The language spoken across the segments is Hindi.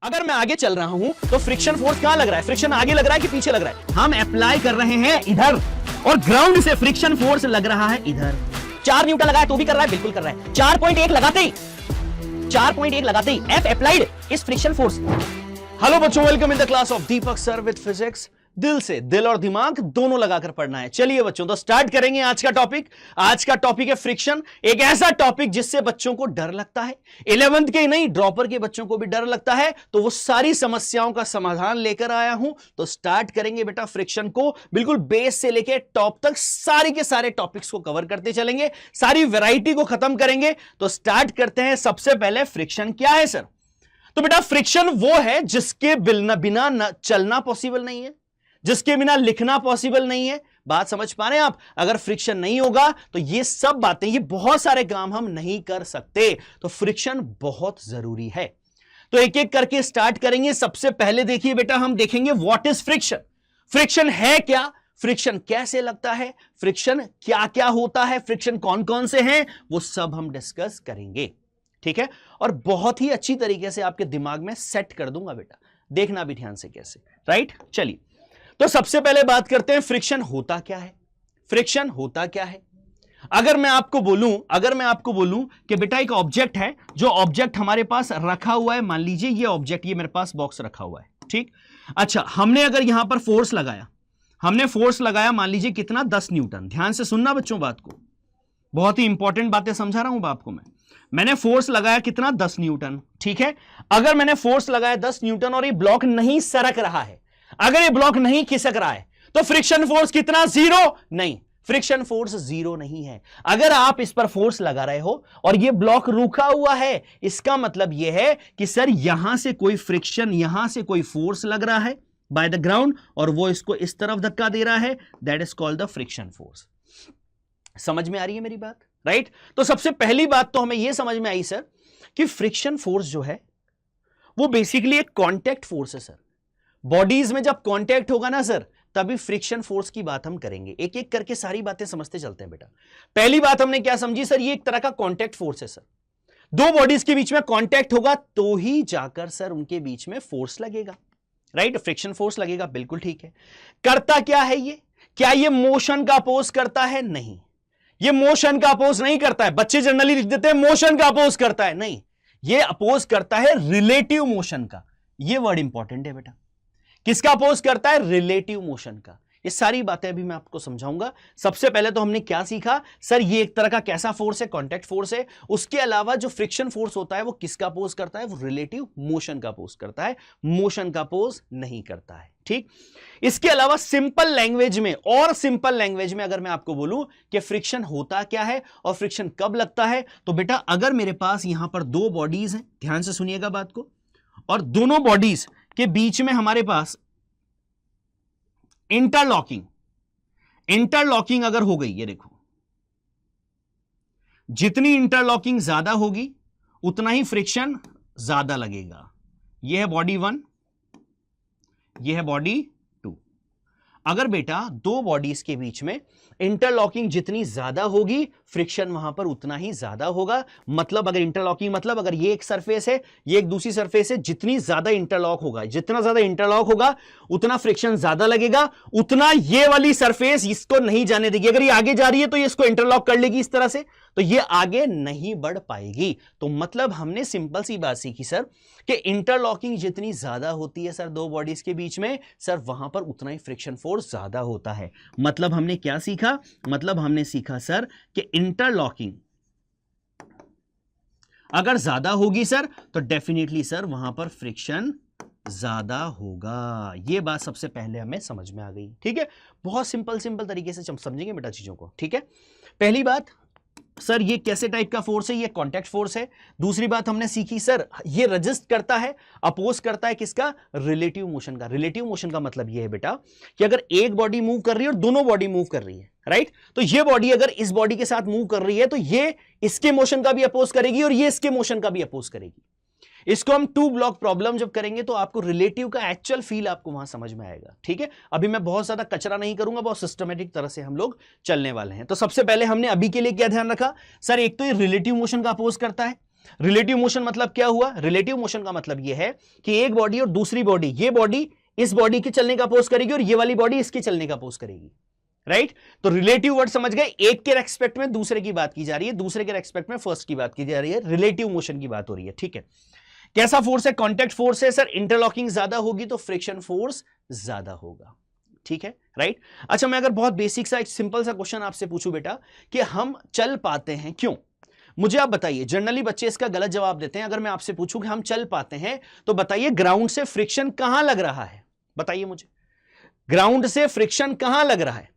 अगर मैं आगे चल रहा हूं तो फ्रिक्शन फोर्स कहां लग रहा है? फ्रिक्शन आगे लग रहा है कि पीछे लग रहा है? हम अप्लाई कर रहे हैं इधर और ग्राउंड से फ्रिक्शन फोर्स लग रहा है इधर। 4 न्यूटन लगाया तो भी कर रहा है, बिल्कुल कर रहा है। 4.1 लगाते ही F अप्लाइड इस फ्रिक्शन फोर्स। हेलो बच्चों, welcome in the class of Deepak sir with physics. दिल से, दिल और दिमाग दोनों लगाकर पढ़ना है। चलिए बच्चों, तो स्टार्ट करेंगे आज का टॉपिक। आज का टॉपिक है फ्रिक्शन, एक ऐसा टॉपिक जिससे बच्चों को डर लगता है। 11th के नहीं, ड्रॉपर के बच्चों को भी डर लगता है, तो वो सारी समस्याओं का समाधान लेकर आया हूं। तो स्टार्ट करेंगे बेटा फ्रिक्शन को, बिल्कुल बेस से लेकर टॉप तक सारी के सारे टॉपिक्स को कवर करते चलेंगे, सारी वैरायटी को खत्म करेंगे। तो स्टार्ट करते हैं। सबसे पहले फ्रिक्शन क्या है सर? तो बेटा फ्रिक्शन वो है जिसके बिना चलना पॉसिबल नहीं है, जिसके बिना लिखना पॉसिबल नहीं है। बात समझ पा रहे हैं आप? अगर फ्रिक्शन नहीं होगा तो ये सब बातें, ये बहुत सारे काम हम नहीं कर सकते। तो फ्रिक्शन बहुत जरूरी है। तो एक एक करके स्टार्ट करेंगे। सबसे पहले देखिए बेटा, हम देखेंगे व्हाट इज फ्रिक्शन। फ्रिक्शन है क्या, फ्रिक्शन कैसे लगता है, फ्रिक्शन क्या क्या होता है, फ्रिक्शन कौन कौन से हैं, वो सब हम डिस्कस करेंगे। ठीक है, और बहुत ही अच्छी तरीके से आपके दिमाग में सेट कर दूंगा बेटा, देखना भी ध्यान से कैसे। राइट, चलिए तो सबसे पहले बात करते हैं फ्रिक्शन होता क्या है। फ्रिक्शन होता क्या है? अगर मैं आपको बोलूं कि बेटा एक ऑब्जेक्ट है, जो ऑब्जेक्ट हमारे पास रखा हुआ है, मान लीजिए ये ऑब्जेक्ट, ये मेरे पास बॉक्स रखा हुआ है, ठीक। अच्छा, हमने अगर यहां पर फोर्स लगाया, मान लीजिए कितना, 10 न्यूटन। ध्यान से सुनना बच्चों बात को, बहुत ही इंपॉर्टेंट बातें समझा रहा हूं आपको मैंने फोर्स लगाया कितना, 10 न्यूटन, ठीक है। अगर मैंने फोर्स लगाया 10 न्यूटन और ये ब्लॉक नहीं सरक रहा है, अगर ये ब्लॉक नहीं खिसक रहा है, तो फ्रिक्शन फोर्स कितना, 0? नहीं, फ्रिक्शन फोर्स 0 नहीं है। अगर आप इस पर फोर्स लगा रहे हो और ये ब्लॉक रुका हुआ है, इसका मतलब यह है कि सर यहां से कोई फ्रिक्शन, यहां से कोई फोर्स लग रहा है बाय द ग्राउंड, और वो इसको इस तरफ धक्का दे रहा है। That is called the friction force. समझ में आ रही है मेरी बात? राइट। तो सबसे पहली बात तो हमें यह समझ में आई सर कि फ्रिक्शन फोर्स जो है वो बेसिकली एक कांटेक्ट फोर्स है सर। बॉडीज में जब कांटेक्ट होगा ना सर, तभी फ्रिक्शन फोर्स की बात हम करेंगे। एक एक करके सारी बातें समझते चलते हैं बेटा। पहली बात हमने क्या समझी सर, ये एक तरह का कांटेक्ट फोर्स है सर। दो बॉडीज के बीच में कांटेक्ट होगा तो ही जाकर सर उनके बीच में फोर्स लगेगा। राइट, फ्रिक्शन फोर्स लगेगा, बिल्कुल ठीक है। करता क्या है ये? क्या ये मोशन का अपोज करता है? नहीं, ये मोशन का अपोज नहीं करता है। बच्चे जनरली लिख देते हैं मोशन का अपोज करता है, नहीं, ये अपोज करता है रिलेटिव मोशन का। ये वर्ड इंपॉर्टेंट है बेटा। किसका अपोज करता है? रिलेटिव मोशन का। ये सारी बातें अभी मैं आपको समझाऊंगा। सबसे पहले तो हमने क्या सीखा सर, ये एक तरह का कैसा फोर्स है, कांटेक्ट फोर्स है। उसके अलावा जो फ्रिक्शन फोर्स होता है वो किसका अपोज करता है? वो रिलेटिव मोशन का अपोज करता है, मोशन का अपोज नहीं करता है। ठीक। इसके अलावा सिंपल लैंग्वेज में अगर मैं आपको बोलूं कि फ्रिक्शन होता क्या है और फ्रिक्शन कब लगता है, तो बेटा अगर मेरे पास यहां पर दो बॉडीज हैं, ध्यान से सुनिएगा बात को, और दोनों बॉडीज के बीच में हमारे पास इंटरलॉकिंग अगर हो गई, ये देखो, जितनी इंटरलॉकिंग ज्यादा होगी उतना ही फ्रिक्शन ज्यादा लगेगा। यह है बॉडी 1, यह है बॉडी 2। अगर बेटा दो बॉडीज के बीच में इंटरलॉकिंग जितनी ज्यादा होगी, फ्रिक्शन वहां पर उतना ही ज्यादा होगा। मतलब अगर इंटरलॉकिंग, मतलब अगर ये एक सरफेस है, ये एक दूसरी सरफेस है, जितनी ज्यादा इंटरलॉक होगा, जितना ज्यादा इंटरलॉक होगा उतना फ्रिक्शन ज्यादा लगेगा, उतना ये वाली सरफेस इसको नहीं जाने देगी। अगर ये आगे जा रही है तो ये इसको इंटरलॉक कर लेगी इस तरह से, तो ये आगे नहीं बढ़ पाएगी। तो मतलब हमने सिंपल सी बात सीखी सर कि इंटरलॉकिंग जितनी ज्यादा होती है सर दो बॉडीज के बीच में, सर वहां पर उतना ही फ्रिक्शन फोर्स ज्यादा होता है। मतलब हमने क्या सीखा? मतलब हमने सीखा सर कि इंटरलॉकिंग अगर ज्यादा होगी सर तो डेफिनेटली सर वहां पर फ्रिक्शन ज्यादा होगा। ये बात सबसे पहले हमें समझ में आ गई। ठीक है, बहुत सिंपल तरीके से समझेंगे बेटा चीजों को। ठीक है, पहली बात सर ये कैसे टाइप का फोर्स है? ये कांटेक्ट फोर्स है। दूसरी बात हमने सीखी सर, ये रजिस्ट करता है, अपोज करता है किसका? रिलेटिव मोशन का। रिलेटिव मोशन का मतलब ये है बेटा कि अगर एक बॉडी मूव कर रही है और दोनों बॉडी मूव कर रही है, राइट, तो ये बॉडी अगर इस बॉडी के साथ मूव कर रही है तो ये इसके मोशन का भी अपोज करेगी और ये इसके मोशन का भी अपोज करेगी। इसको हम टू ब्लॉक प्रॉब्लम जब करेंगे तो आपको रिलेटिव का एक्चुअल फील आपको वहां समझ में आएगा। ठीक है, अभी मैं बहुत ज्यादा कचरा नहीं करूंगा, बहुत सिस्टमेटिक तरह से हम लोग चलने वाले हैं। तो सबसे पहले हमने अभी के लिए क्या ध्यान रखा सर? एक तो ये रिलेटिव मोशन का अपोज करता है, रिलेटिव मोशन मतलब क्या हुआ? रिलेटिव मोशन का मतलब यह है कि एक बॉडी और दूसरी बॉडी, ये बॉडी इस बॉडी के चलने का अपोज करेगी और ये वाली बॉडी इसके चलने का अपोज करेगी, राइट? तो रिलेटिव वर्ड समझ गए, एक के रेस्पेक्ट में दूसरे की बात की जा रही है, दूसरे के रेस्पेक्ट में फर्स्ट की बात की जा रही है, रिलेटिव मोशन की बात हो रही है, ठीक है? कैसा फोर्स है? कांटेक्ट फोर्स है सर। इंटरलॉकिंग ज्यादा होगी तो फ्रिक्शन फोर्स ज्यादा होगा, ठीक है, राइट? अच्छा, मैं अगर बहुत बेसिक सा एक सिंपल सा क्वेश्चन आपसे पूछूं बेटा कि हम चल पाते हैं क्यों, मुझे आप बताइए। जनरली बच्चे इसका गलत जवाब देते हैं। अगर मैं आपसे पूछूं कि हम चल पाते हैं तो बताइए ग्राउंड से फ्रिक्शन कहां लग रहा है? बताइए मुझे, ग्राउंड से फ्रिक्शन कहां लग रहा है?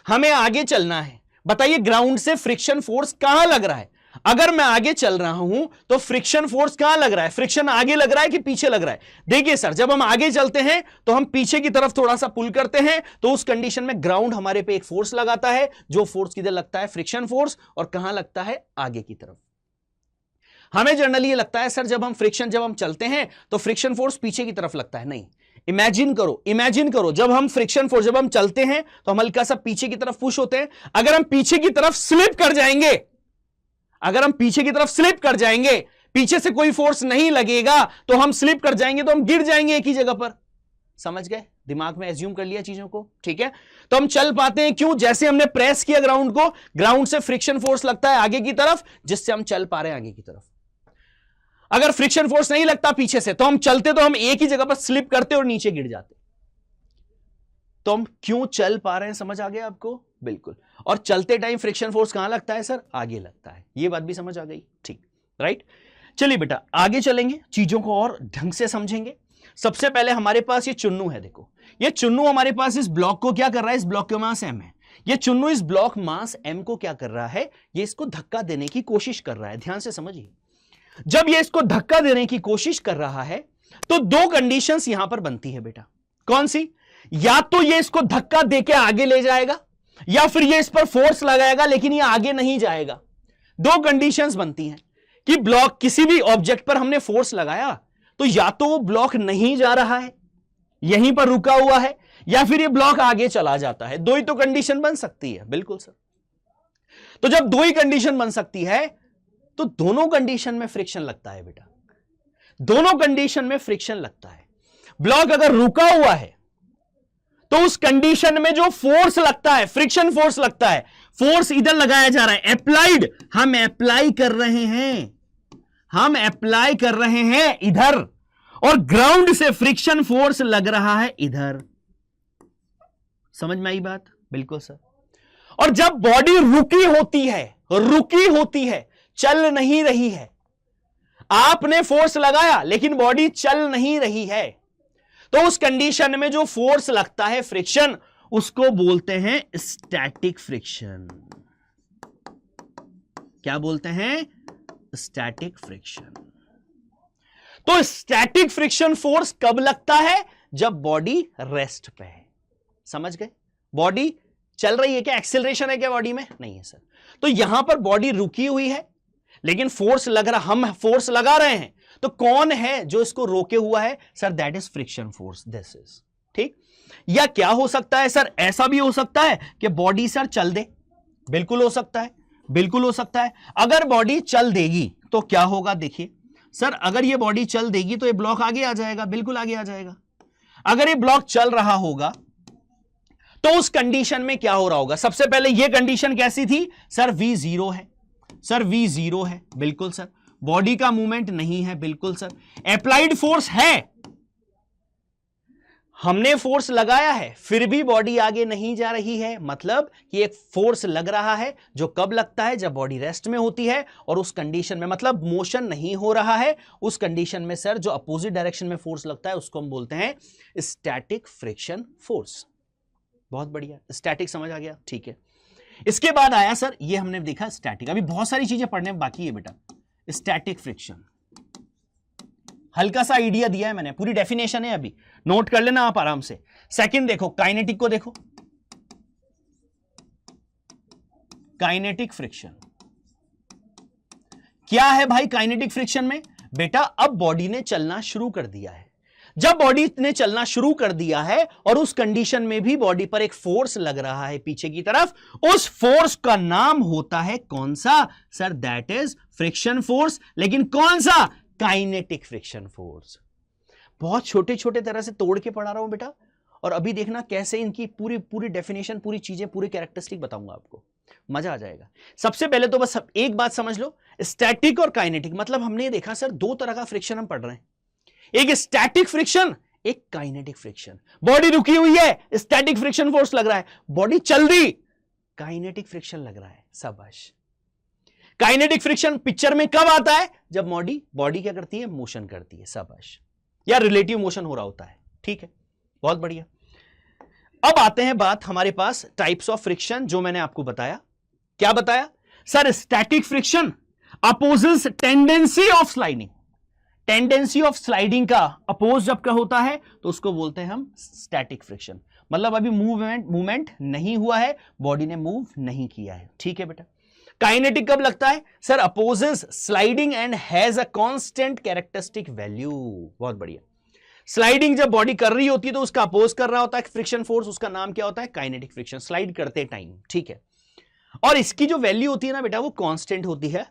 हमें आगे चलना है, बताइए ग्राउंड से फ्रिक्शन फोर्स कहां लग रहा है? अगर मैं आगे चल रहा हूं तो फ्रिक्शन फोर्स कहां लग रहा है? फ्रिक्शन आगे लग रहा है कि पीछे लग रहा है? देखिए सर, जब हम आगे चलते हैं तो हम पीछे की तरफ थोड़ा सा पुल करते हैं, तो उस कंडीशन में ग्राउंड हमारे पे एक फोर्स लगाता है, जो फोर्स किधर लगता है? Friction force. और कहां लगता है? आगे की तरफ। हमें जनरली ये लगता है सर जब हम चलते हैं तो फ्रिक्शन फोर्स पीछे की तरफ लगता है। नहीं, इमेजिन करो जब हम फ्रिक्शन फोर्स, जब हम चलते हैं तो हम हल्का सा पीछे की तरफ पुश होते हैं। अगर हम पीछे की तरफ स्लिप कर जाएंगे, पीछे से कोई फोर्स नहीं लगेगा तो हम स्लिप कर जाएंगे, तो हम गिर जाएंगे एक ही जगह पर। समझ गए? दिमाग में एज्यूम कर लिया चीजों को, ठीक है? तो हम चल पाते हैं क्यों? जैसे हमने प्रेस किया ग्राउंड को, ग्राउंड से फ्रिक्शन फोर्स लगता है आगे की तरफ, जिससे हम चल पा रहे हैं आगे की तरफ। अगर फ्रिक्शन फोर्स नहीं लगता पीछे से तो हम चलते, तो हम एक ही जगह पर स्लिप करते और नीचे गिर जाते। तो हम क्यों चल पा रहे हैं, समझ आ गया आपको? बिल्कुल। और चलते टाइम फ्रिक्शन फोर्स कहां लगता है सर? आगे लगता है। ये बात भी समझ आ गई, ठीक, राइट? चलिए बेटा आगे चलेंगे, चीजों को और ढंग से समझेंगे। सबसे पहले हमारे पास ये चुन्नू है, देखो ये चुन्नू हमारे पास इस ब्लॉक को क्या कर रहा है? इस ब्लॉक का मास m है। ये चुन्नू इस ब्लॉक मास m को क्या कर रहा है? ये इसको धक्का देने की कोशिश कर रहा है। ध्यान से समझिए, जब ये इसको धक्का देने की कोशिश कर रहा है तो दो कंडीशंस यहां पर बनती है बेटा। कौन सी? या तो ये इसको धक्का देके आगे ले जाएगा, या फिर ये इस पर फोर्स लगाएगा लेकिन ये आगे नहीं जाएगा। दो कंडीशंस बनती हैं कि ब्लॉक, किसी भी ऑब्जेक्ट पर हमने फोर्स लगाया तो या तो वो ब्लॉक नहीं जा रहा है, यहीं पर रुका हुआ है, या फिर ये ब्लॉक आगे चला जाता है। दो ही तो कंडीशन बन सकती है। बिल्कुल सर। तो जब दो ही कंडीशन बन सकती है तो दोनों कंडीशन में फ्रिक्शन लगता है बेटा, दोनों कंडीशन में फ्रिक्शन लगता है। ब्लॉक अगर रुका हुआ है तो उस कंडीशन में जो फोर्स लगता है, फ्रिक्शन फोर्स लगता है, फोर्स इधर लगाया जा रहा है, अप्लाइड, हम अप्लाई कर रहे हैं इधर, और ग्राउंड से फ्रिक्शन फोर्स लग रहा है इधर। समझ में आई बात? बिल्कुल सर। और जब बॉडी रुकी होती है, चल नहीं रही है, आपने फोर्स लगाया लेकिन बॉडी चल नहीं रही है, तो उस कंडीशन में जो फोर्स लगता है फ्रिक्शन, उसको बोलते हैं स्टैटिक फ्रिक्शन। क्या बोलते हैं? Static friction. तो स्टैटिक फ्रिक्शन फोर्स कब लगता है? जब बॉडी रेस्ट पे है। समझ गए? बॉडी चल रही है क्या? एक्सेलरेशन है क्या बॉडी में? नहीं है सर। तो यहां पर बॉडी रुकी हुई है लेकिन फोर्स लग रहा, हम फोर्स लगा रहे हैं, तो कौन है जो इसको रोके हुआ है? Sir that is friction force, this is, ठीक। या क्या हो सकता है सर? ऐसा भी हो सकता है कि बॉडी सर चल दे। बिल्कुल हो सकता है, बिल्कुल हो सकता है। अगर बॉडी चल देगी तो क्या होगा? देखिए सर, अगर ये बॉडी चल देगी तो ये ब्लॉक आगे आ जाएगा, बिल्कुल आगे आ जाएगा। अगर ये ब्लॉक चल रहा होगा तो उस कंडीशन में क्या हो रहा होगा? सबसे पहले ये कंडीशन कैसी थी? सर V0 है, सर V0 है, बिल्कुल सर। बॉडी का मूवमेंट नहीं है, बिल्कुल सर। अप्लाइड फोर्स है, हमने फोर्स लगाया है, फिर भी बॉडी आगे नहीं जा रही है, मतलब कि एक फोर्स लग रहा है जो कब लगता है? जब बॉडी रेस्ट में होती है, और उस कंडीशन में मतलब मोशन नहीं हो रहा है, उस कंडीशन में सर जो अपोजिट डायरेक्शन में फोर्स लगता है उसको हम बोलते हैं स्टैटिक फ्रिक्शन फोर्स। बहुत बढ़िया, स्टैटिक समझ आ गया, ठीक है। इसके बाद आया सर, ये हमने देखा स्टैटिक। अभी बहुत सारी चीजें पढ़ने बाकी है बेटा। स्टैटिक फ्रिक्शन, हल्का सा आइडिया दिया है मैंने, पूरी डेफिनेशन है, अभी नोट कर लेना आप आराम से। सेकंड देखो, काइनेटिक को देखो, काइनेटिक फ्रिक्शन क्या है भाई? काइनेटिक फ्रिक्शन में बेटा अब बॉडी ने चलना शुरू कर दिया है, जब बॉडी ने चलना शुरू कर दिया है और उस कंडीशन में भी बॉडी पर एक फोर्स लग रहा है पीछे की तरफ, उस फोर्स का नाम होता है कौन सा sir? That is friction force. लेकिन कौन सा? Kinetic friction force. बहुत छोटे छोटे तरह से तोड़ के पढ़ा रहा हूं बेटा, और अभी देखना कैसे इनकी पूरी पूरी डेफिनेशन, पूरी चीजें, पूरी कैरेक्टरिस्टिक बताऊंगा आपको, मजा आ जाएगा। सबसे पहले तो बस एक बात समझ लो, स्टैटिक और काइनेटिक मतलब हमने देखा सर दो तरह का फ्रिक्शन हम पढ़ रहे हैं, एक स्टैटिक फ्रिक्शन, एक काइनेटिक फ्रिक्शन। बॉडी रुकी हुई है, स्टैटिक फ्रिक्शन फोर्स लग रहा है, बॉडी चल रही, काइनेटिक फ्रिक्शन लग रहा है। शाबाश। काइनेटिक फ्रिक्शन पिक्चर में कब आता है? जब बॉडी क्या करती है? मोशन करती है। शाबाश। या रिलेटिव मोशन हो रहा होता है। ठीक है, बहुत बढ़िया। अब आते हैं बात हमारे पास टाइप्स ऑफ फ्रिक्शन, जो मैंने आपको बताया। क्या बताया sir? Static friction opposes tendency of sliding. Tendency of sliding का अपोज जब का होता है तो उसको बोलते हैं हम स्टैटिक फ्रिक्शन। मतलब अभी मूवमेंट नहीं हुआ है, बॉडी ने मूव नहीं किया है। ठीक है बेटा। काइनेटिक कब लगता है sir? Opposes sliding and has a constant characteristic value. बहुत बढ़िया। स्लाइडिंग जब बॉडी कर रही होती है तो उसका अपोज कर रहा होता है फ्रिक्शन फोर्स, उसका नाम क्या होता है? Kinetic friction. स्लाइड करते टाइम। ठीक है। और इसकी जो वैल्यू होती है ना बेटा, वो कांस्टेंट होती है।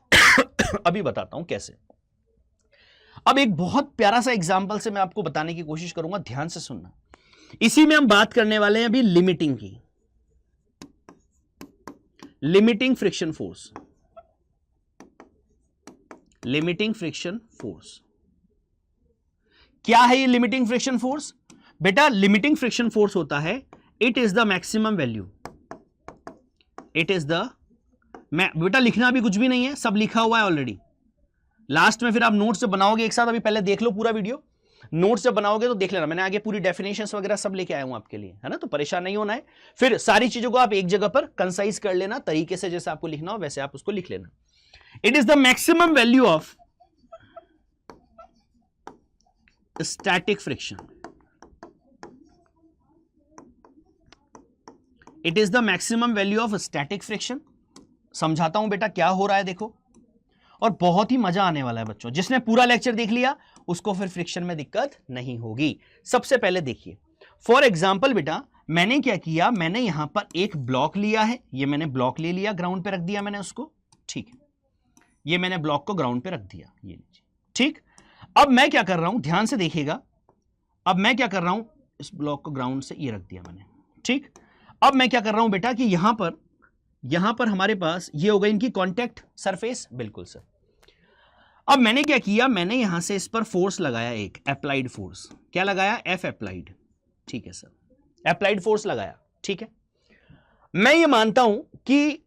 अभी बताता हूं कैसे। अब एक बहुत प्यारा सा एग्जांपल से मैं आपको बताने की कोशिश करूंगा, ध्यान से सुनना। इसी में हम बात करने वाले हैं अभी लिमिटिंग की। Limiting friction force. Limiting friction force क्या है? ये लिमिटिंग फ्रिक्शन फोर्स बेटा, लिमिटिंग फ्रिक्शन फोर्स होता है, it is the maximum value. It is the, बेटा लिखना भी कुछ भी नहीं है, सब लिखा हुआ है ऑलरेडी। लास्ट में फिर आप नोट्स जब बनाओगे एक साथ, अभी पहले देख लो पूरा वीडियो, नोट्स जब बनाओगे तो देख लेना, मैंने आगे पूरी डेफिनेशंस वगैरह सब लेके आया हूं आपके लिए, है ना? तो परेशान नहीं होना है। फिर सारी चीजों को आप एक जगह पर कंसाइज कर लेना, तरीके से जैसे आपको लिखना हो वैसे आप उसको लिख लेना। It is the maximum value of static friction. It is the maximum value of static friction. समझाता हूं बेटा क्या हो रहा है, देखो, और बहुत ही मजा आने वाला है बच्चों। जिसने पूरा लेक्चर देख लिया उसको फिर फ्रिक्शन में दिक्कत नहीं होगी। सबसे पहले देखिए, फॉर एग्जांपल बेटा, मैंने क्या किया, मैंने यहां पर एक ब्लॉक लिया है, ये मैंने ब्लॉक ले लिया, ग्राउंड पे रख दिया मैंने उसको। ठीक है, ये मैंने ब्लॉक को ग्राउंड पे रख दिया, ये लीजिए। ठीक, अब मैं क्या कर रहा हूं, ध्यान से देखिएगा। अब मैं क्या कर रहा हूं, इस ब्लॉक को ग्राउंड से ये रख दिया मैंने। ठीक, अब मैं क्या कर रहा हूं बेटा कि यहां पर हमारे पास ये हो गई इनकी कॉन्टैक्ट सरफेस। बिल्कुल सर। अब मैंने क्या किया, मैंने यहां से इस पर फोर्स लगाया, एक अप्लाइड फोर्स। क्या लगाया? F applied. ठीक है सर, अप्लाइड फोर्स लगाया। ठीक है, मैं ये मानता हूं कि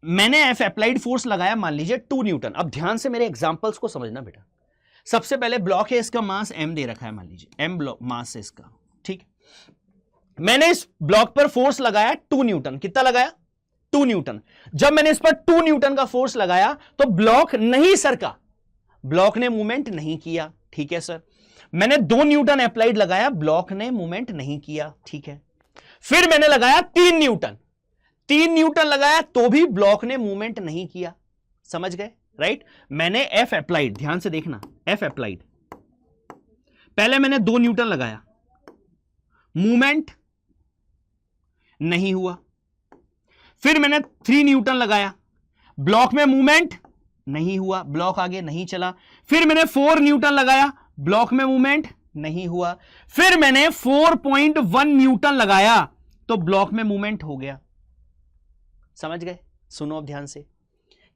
मैंने एफ अप्लाइड फोर्स लगाया, मान लीजिए 2 न्यूटन। अब ध्यान से मेरे एग्जांपल्स को समझना बेटा। सबसे पहले ब्लॉक है, इसका मास m दे रखा है, मान लीजिए m ब्लॉक मास है इसका। ठीक, मैंने इस ब्लॉक पर फोर्स लगाया 2 न्यूटन। कितना लगाया? 2 न्यूटन। जब मैंने इस पर 2 न्यूटन का फोर्स लगाया तो ब्लॉक नहीं सरका, ब्लॉक ने मूवमेंट नहीं किया। ठीक है सर। मैंने 2 न्यूटन अप्लाइड लगाया, ब्लॉक ने मूवमेंट नहीं किया। ठीक है, फिर मैंने लगाया 3 न्यूटन। 3 न्यूटन लगाया तो भी ब्लॉक ने मूवमेंट नहीं किया। समझ गए? राइट। मैंने एफ अप्लाइड, ध्यान से देखना, एफ अप्लाइड, पहले मैंने 2 न्यूटन लगाया, मूवमेंट नहीं हुआ। फिर मैंने 3 न्यूटन लगाया, ब्लॉक में मूवमेंट नहीं हुआ, ब्लॉक आगे नहीं चला। फिर मैंने 4 न्यूटन लगाया, ब्लॉक में मूवमेंट नहीं हुआ। फिर मैंने 4.1 न्यूटन लगाया तो ब्लॉक में मूवमेंट हो गया। समझ गए? सुनो अब ध्यान से,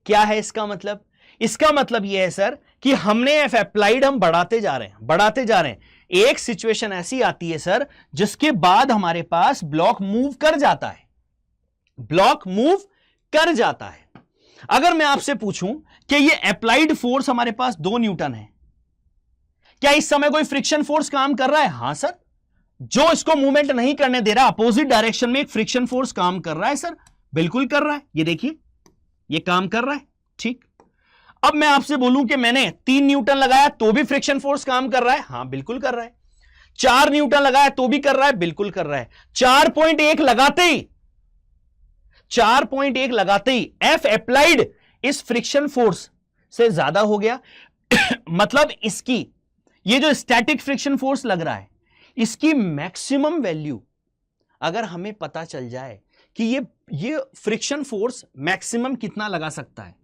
क्या है इसका मतलब? इसका मतलब यह है सर कि हमने एफ अप्लाइड हम बढ़ाते जा रहे हैं। एक सिचुएशन ऐसी आती है सर जिसके बाद हमारे पास ब्लॉक मूव कर जाता है, अगर मैं आपसे पूछूं कि ये अप्लाइड फोर्स हमारे पास 2 न्यूटन है, क्या इस समय कोई फ्रिक्शन फोर्स काम कर रहा है? हां सर। जो इसको मूवमेंट नहीं करने दे रहा, अपोजिट डायरेक्शन में एक फ्रिक्शन फोर्स काम कर रहा है सर, बिल्कुल कर रहा है। ये देखिए, ये काम कर रहा है। ठीक, अब मैं आपसे बोलूं कि मैंने 3 न्यूटन लगाया तो भी फ्रिक्शन फोर्स काम कर रहा है? हां, बिल्कुल कर रहा है। 4 न्यूटन लगाया तो भी कर रहा है? बिल्कुल कर रहा है। 4.1 लगाते ही एफ अप्लाइड इस फ्रिक्शन फोर्स से ज्यादा हो गया। मतलब इसकी ये जो स्टैटिक फ्रिक्शन फोर्स लग रहा है, इसकी मैक्सिमम वैल्यू अगर हमें पता चल जाए कि ये फ्रिक्शन फोर्स मैक्सिमम कितना लगा सकता है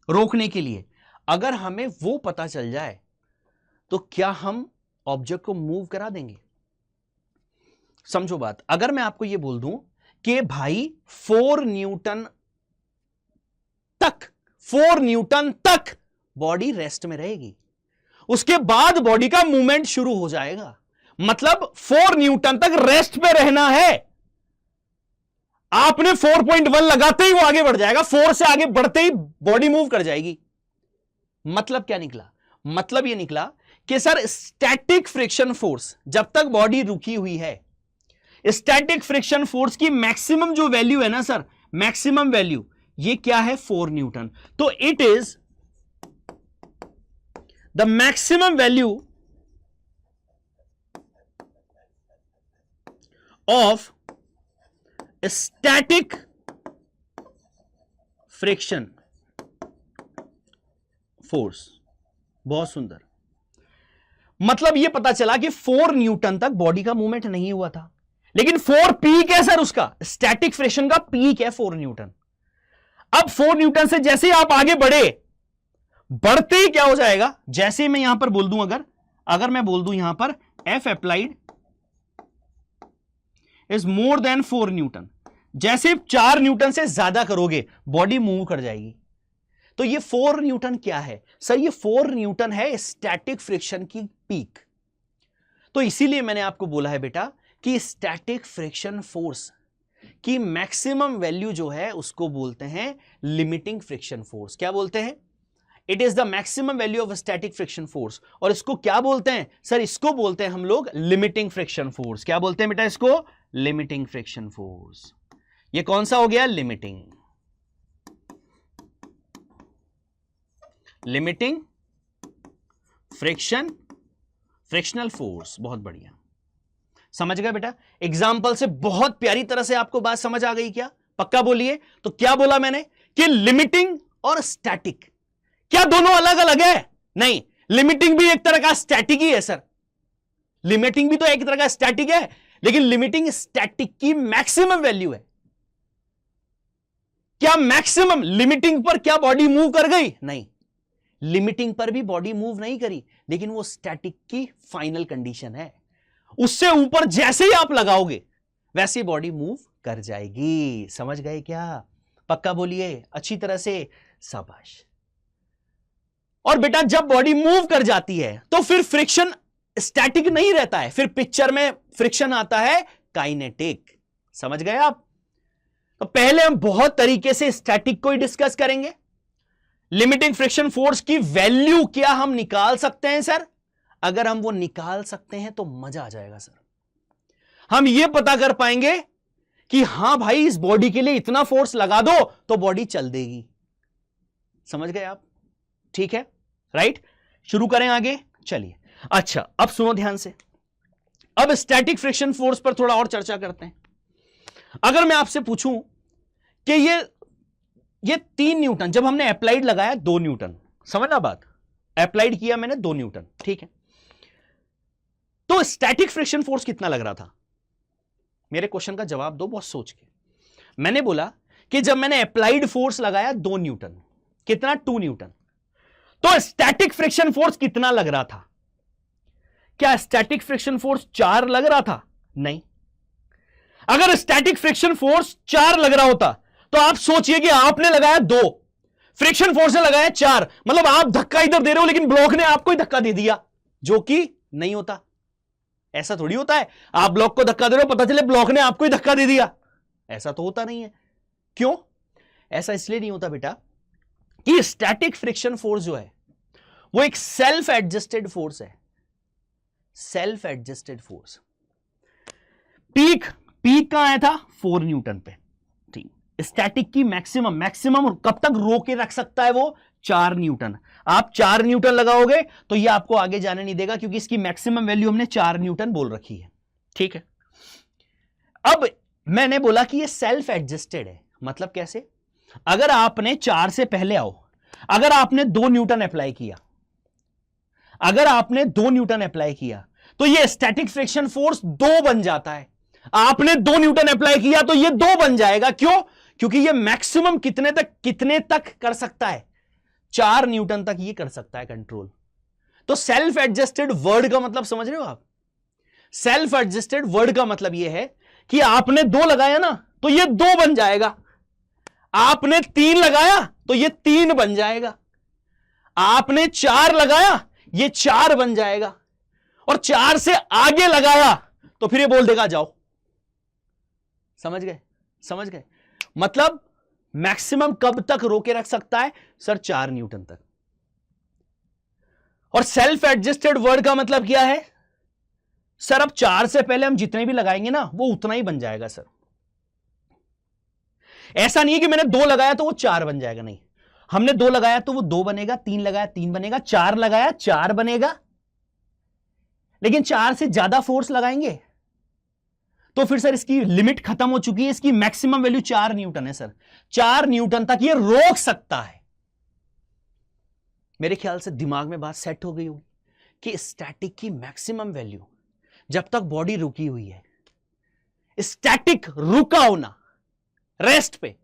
रोकने के लिए, अगर हमें वो पता चल जाए तो क्या हम ऑब्जेक्ट को मूव करा देंगे? समझो बात। अगर मैं आपको ये बोल दूं कि भाई 4 न्यूटन तक बॉडी रेस्ट में रहेगी, उसके बाद बॉडी का मूवमेंट शुरू हो जाएगा, मतलब 4 न्यूटन तक रेस्ट पे रहना है। आपने 4.1 लगाते ही वो आगे बढ़ जाएगा, 4 से आगे बढ़ते ही बॉडी मूव कर जाएगी। मतलब क्या निकला? मतलब ये निकला कि सर स्टैटिक फ्रिक्शन फोर्स जब तक बॉडी रुकी हुई है, स्टैटिक फ्रिक्शन फोर्स की मैक्सिमम जो वैल्यू है ना सर, मैक्सिमम वैल्यू ये क्या है? 4 न्यूटन। तो it is the maximum value of static friction force. बहुत सुंदर। मतलब यह पता चला कि 4 न्यूटन तक बॉडी का मूवमेंट नहीं हुआ था, लेकिन 4 पीक है सर, उसका स्टैटिक फ्रिक्शन का पीक है 4 न्यूटन। अब 4 न्यूटन से जैसे आप आगे बढ़ते ही क्या हो जाएगा? जैसे मैं यहां पर बोल दूं, अगर मैं बोल दूं यहां पर F applied is more than 4 Newton, जैसे 4 न्यूटन से ज्यादा करोगे बॉडी मूव कर जाएगी। तो ये 4 न्यूटन क्या है सर? ये 4 न्यूटन है स्टैटिक फ्रिक्शन की पीक। तो इसीलिए मैंने आपको बोला है बेटा कि स्टैटिक फ्रिक्शन फोर्स की मैक्सिमम वैल्यू जो है उसको बोलते हैं लिमिटिंग फ्रिक्शन फोर्स। क्या बोलते हैं? It is the maximum value of static friction force. और इसको क्या बोलते हैं सर? इसको बोलते हैं हम लोग लिमिटिंग फ्रिक्शन फोर्स। क्या बोलते हैं बेटा इसको? Limiting friction force. ये कौन सा हो गया? Limiting frictional force. बहुत बढ़िया, समझ गए बेटा? एग्जाम्पल से बहुत प्यारी तरह से आपको बात समझ आ गई क्या? पक्का बोलिए। तो क्या बोला मैंने कि लिमिटिंग और स्टैटिक क्या दोनों अलग अलग है? नहीं, लिमिटिंग भी एक तरह का स्टैटिक ही है सर। लिमिटिंग भी तो एक तरह का स्टैटिक है, लेकिन लिमिटिंग स्टैटिक की मैक्सिमम वैल्यू है। क्या मैक्सिमम लिमिटिंग पर क्या बॉडी मूव कर गई? नहीं, लिमिटिंग पर भी बॉडी मूव नहीं करी, लेकिन वो स्टैटिक की फाइनल कंडीशन है। उससे ऊपर जैसे ही आप लगाओगे वैसे बॉडी मूव कर जाएगी। समझ गए क्या? पक्का बोलिए अच्छी तरह से। शाबाश। और बेटा जब बॉडी मूव कर जाती है तो फिर फ्रिक्शन स्टैटिक नहीं रहता है, फिर पिक्चर में फ्रिक्शन आता है काइनेटिक। समझ गए आप? तो पहले हम बहुत तरीके से स्टैटिक को ही डिस्कस करेंगे। लिमिटिंग फ्रिक्शन फोर्स की वैल्यू क्या हम निकाल सकते हैं सर? अगर हम वो निकाल सकते हैं तो मजा आ जाएगा सर। हम ये पता कर पाएंगे कि हां भाई इस बॉडी के लिए इतना फोर्स लगा दो तो बॉडी चल देगी। समझ गए आप? ठीक है, राइट। शुरू करें आगे, चलिए। अच्छा, अब सुनो ध्यान से। अब स्टैटिक फ्रिक्शन फोर्स पर थोड़ा और चर्चा करते हैं। अगर मैं आपसे पूछूं कि ये 3 न्यूटन, जब हमने अप्लाइड लगाया 2 न्यूटन, समझना बात, अप्लाइड किया मैंने 2 न्यूटन, ठीक है, तो स्टैटिक फ्रिक्शन फोर्स कितना लग रहा था? मेरे क्वेश्चन का जवाब दो बहुत सोच के। मैंने बोला कि जब मैंने अप्लाइड फोर्स लगाया 2 न्यूटन, कितना? 2 न्यूटन, तो स्टैटिक फ्रिक्शन फोर्स कितना लग रहा था? क्या स्टैटिक फ्रिक्शन फोर्स 4 लग रहा था? नहीं। अगर स्टैटिक फ्रिक्शन फोर्स 4 लग रहा होता तो आप सोचिए कि आपने लगाया 2, फ्रिक्शन फोर्स ने लगाया 4, मतलब आप धक्का इधर दे रहे हो लेकिन ब्लॉक ने आपको ही धक्का दे दिया, जो कि नहीं होता। ऐसा थोड़ी होता है आप ब्लॉक को धक्का दे रहे हो, पता चले ब्लॉक ने आपको ही धक्का दे दिया। ऐसा तो होता नहीं है। क्यों? ऐसा इसलिए नहीं होता बेटा कि स्टैटिक फ्रिक्शन फोर्स जो है वो एक सेल्फ एडजस्टेड फोर्स है। Self adjusted force. पीक कहां आया था? 4 न्यूटन पे। ठीक। स्टैटिक की मैक्सिमम कब तक रोके रख सकता है वो? 4 न्यूटन। आप 4 न्यूटन लगाओगे तो ये आपको आगे जाने नहीं देगा, क्योंकि इसकी मैक्सिमम वैल्यू हमने 4 न्यूटन बोल रखी है। ठीक है। अब मैंने बोला कि ये सेल्फ एडजस्टेड है, मतलब कैसे? अगर आपने 4 से पहले आओ, अगर आपने 2 न्यूटन अप्लाई किया, अगर आपने 2 न्यूटन अप्लाई किया तो ये स्टैटिक फ्रिक्शन फोर्स 2 बन जाता है। आपने 2 न्यूटन अप्लाई किया तो ये 2 बन जाएगा। क्यों? क्योंकि ये मैक्सिमम कितने तक कर सकता है? 4 न्यूटन तक ये कर सकता है कंट्रोल। तो सेल्फ एडजस्टेड वर्ड का मतलब समझ रहे हो आप? सेल्फ एडजस्टेड वर्ड का मतलब यह है कि आपने 2 लगाया ना तो ये 2 बन जाएगा, आपने 3 लगाया तो ये 3 बन जाएगा, आपने 4 लगाया ये 4 बन जाएगा, और 4 से आगे लगाया तो फिर ये बोल देगा जाओ। समझ गए? समझ गए? मतलब मैक्सिमम कब तक रोके रख सकता है सर? 4 न्यूटन तक। और सेल्फ एडजस्टेड वर्ड का मतलब क्या है सर? अब 4 से पहले हम जितने भी लगाएंगे ना वो उतना ही बन जाएगा सर। ऐसा नहीं है कि मैंने 2 लगाया तो वो 4 बन जाएगा, नहीं। हमने 2 लगाया तो वो 2 बनेगा, 3 लगाया 3 बनेगा, 4 लगाया 4 बनेगा। लेकिन 4 से ज्यादा फोर्स लगाएंगे तो फिर सर इसकी लिमिट खत्म हो चुकी है, इसकी मैक्सिमम वैल्यू 4 न्यूटन है सर। 4 न्यूटन तक ये रोक सकता है। मेरे ख्याल से दिमाग में बात सेट हो गई होगी कि स्टैटिक की मैक्सिमम वैल्यू जब तक बॉडी रुकी हुई है, स्टैटिक रुका होना रेस्ट पे,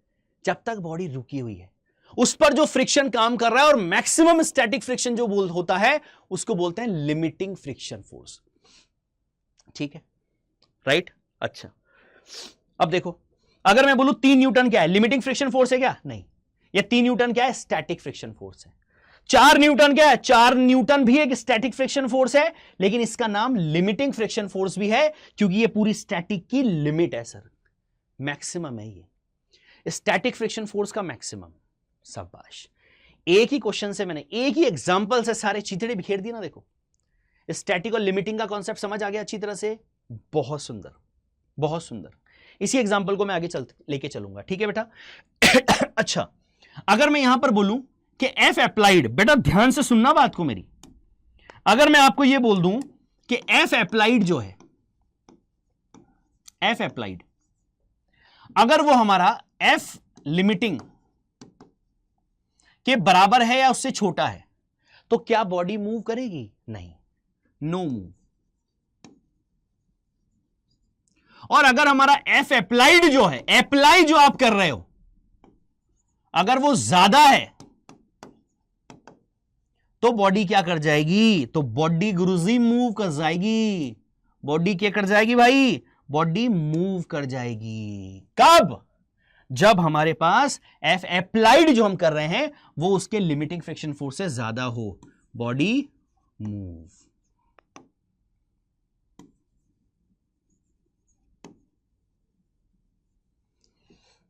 जब तक बॉडी रुकी हुई है उस पर जो फ्रिक्शन काम कर रहा है, और मैक्सिमम स्टैटिक फ्रिक्शन जो होता है उसको बोलते हैं लिमिटिंग फ्रिक्शन फोर्स। ठीक है, राइट? अच्छा, अब देखो, अगर मैं बोलूं 3 न्यूटन क्या है? लिमिटिंग फ्रिक्शन फोर्स है क्या? नहीं। ये 3 न्यूटन क्या है? स्टैटिक फ्रिक्शन फोर्स है। 4 न्यूटन क्या है? 4 न्यूटन भी एक स्टैटिक फ्रिक्शन फोर्स है, लेकिन इसका नाम लिमिटिंग फ्रिक्शन फोर्स भी है क्योंकि ये पूरी स्टैटिक की लिमिट है सर, मैक्सिमम है ये स्टैटिक फ्रिक्शन फोर्स का मैक्सिमम। शाबाश। एक ही क्वेश्चन से मैंने, एक ही एग्जांपल से सारे चीथड़े बिखेर दिए ना। देखो, स्टैटिक और लिमिटिंग का कॉन्सेप्ट समझ आ गया अच्छी तरह से? बहुत सुंदर, बहुत सुंदर। इसी एग्जांपल को मैं आगे लेके चलूंगा। ठीक है बेटा? अच्छा, अगर मैं यहां पर बोलूं कि एफ अप्लाइड, बेटा ध्यान से सुनना बात को मेरी, अगर मैं आपको यह बोल दूं कि एफ अप्लाइड जो है, एफ अप्लाइड अगर वो हमारा एफ लिमिटिंग के बराबर है या उससे छोटा है तो क्या बॉडी मूव करेगी? नहीं, नो मूव। और अगर हमारा एफ अप्लाइड जो है, अप्लाई जो आप कर रहे हो, अगर वो ज्यादा है तो बॉडी क्या कर जाएगी? तो बॉडी गुरुजी मूव कर जाएगी। बॉडी क्या कर जाएगी भाई? बॉडी मूव कर जाएगी। कब? जब हमारे पास एफ अप्लाइड जो हम कर रहे हैं वो उसके लिमिटिंग फ्रिक्शन फोर्स से ज्यादा हो, बॉडी मूव।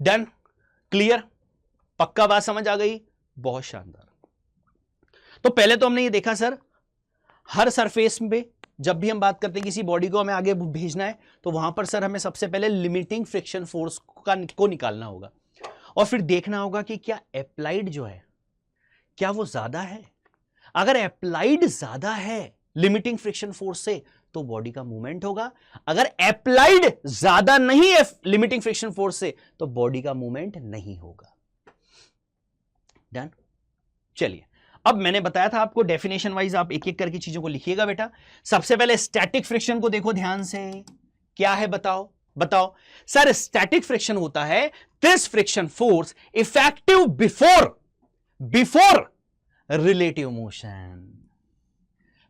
डन? क्लियर? पक्का बात समझ आ गई? बहुत शानदार। तो पहले तो हमने ये देखा सर, हर सरफेस पे जब भी हम बात करते हैं किसी बॉडी को हमें आगे भेजना है तो वहां पर सर हमें सबसे पहले लिमिटिंग फ्रिक्शन फोर्स को निकालना होगा, और फिर देखना होगा कि क्या अप्लाइड जो है क्या वो ज्यादा है। अगर अप्लाइड ज्यादा है लिमिटिंग फ्रिक्शन फोर्स से तो बॉडी का मूवमेंट होगा, अगर अप्लाइड ज्यादा नहीं है लिमिटिंग फ्रिक्शन फोर्स से तो बॉडी का मूवमेंट नहीं होगा। डन? चलिए, अब मैंने बताया था आपको डेफिनेशन वाइज आप एक एक करके चीजों को लिखिएगा बेटा। सबसे पहले स्टैटिक फ्रिक्शन को देखो ध्यान से, क्या है बताओ? बताओ सर, स्टैटिक फ्रिक्शन होता है this friction force effective before relative motion.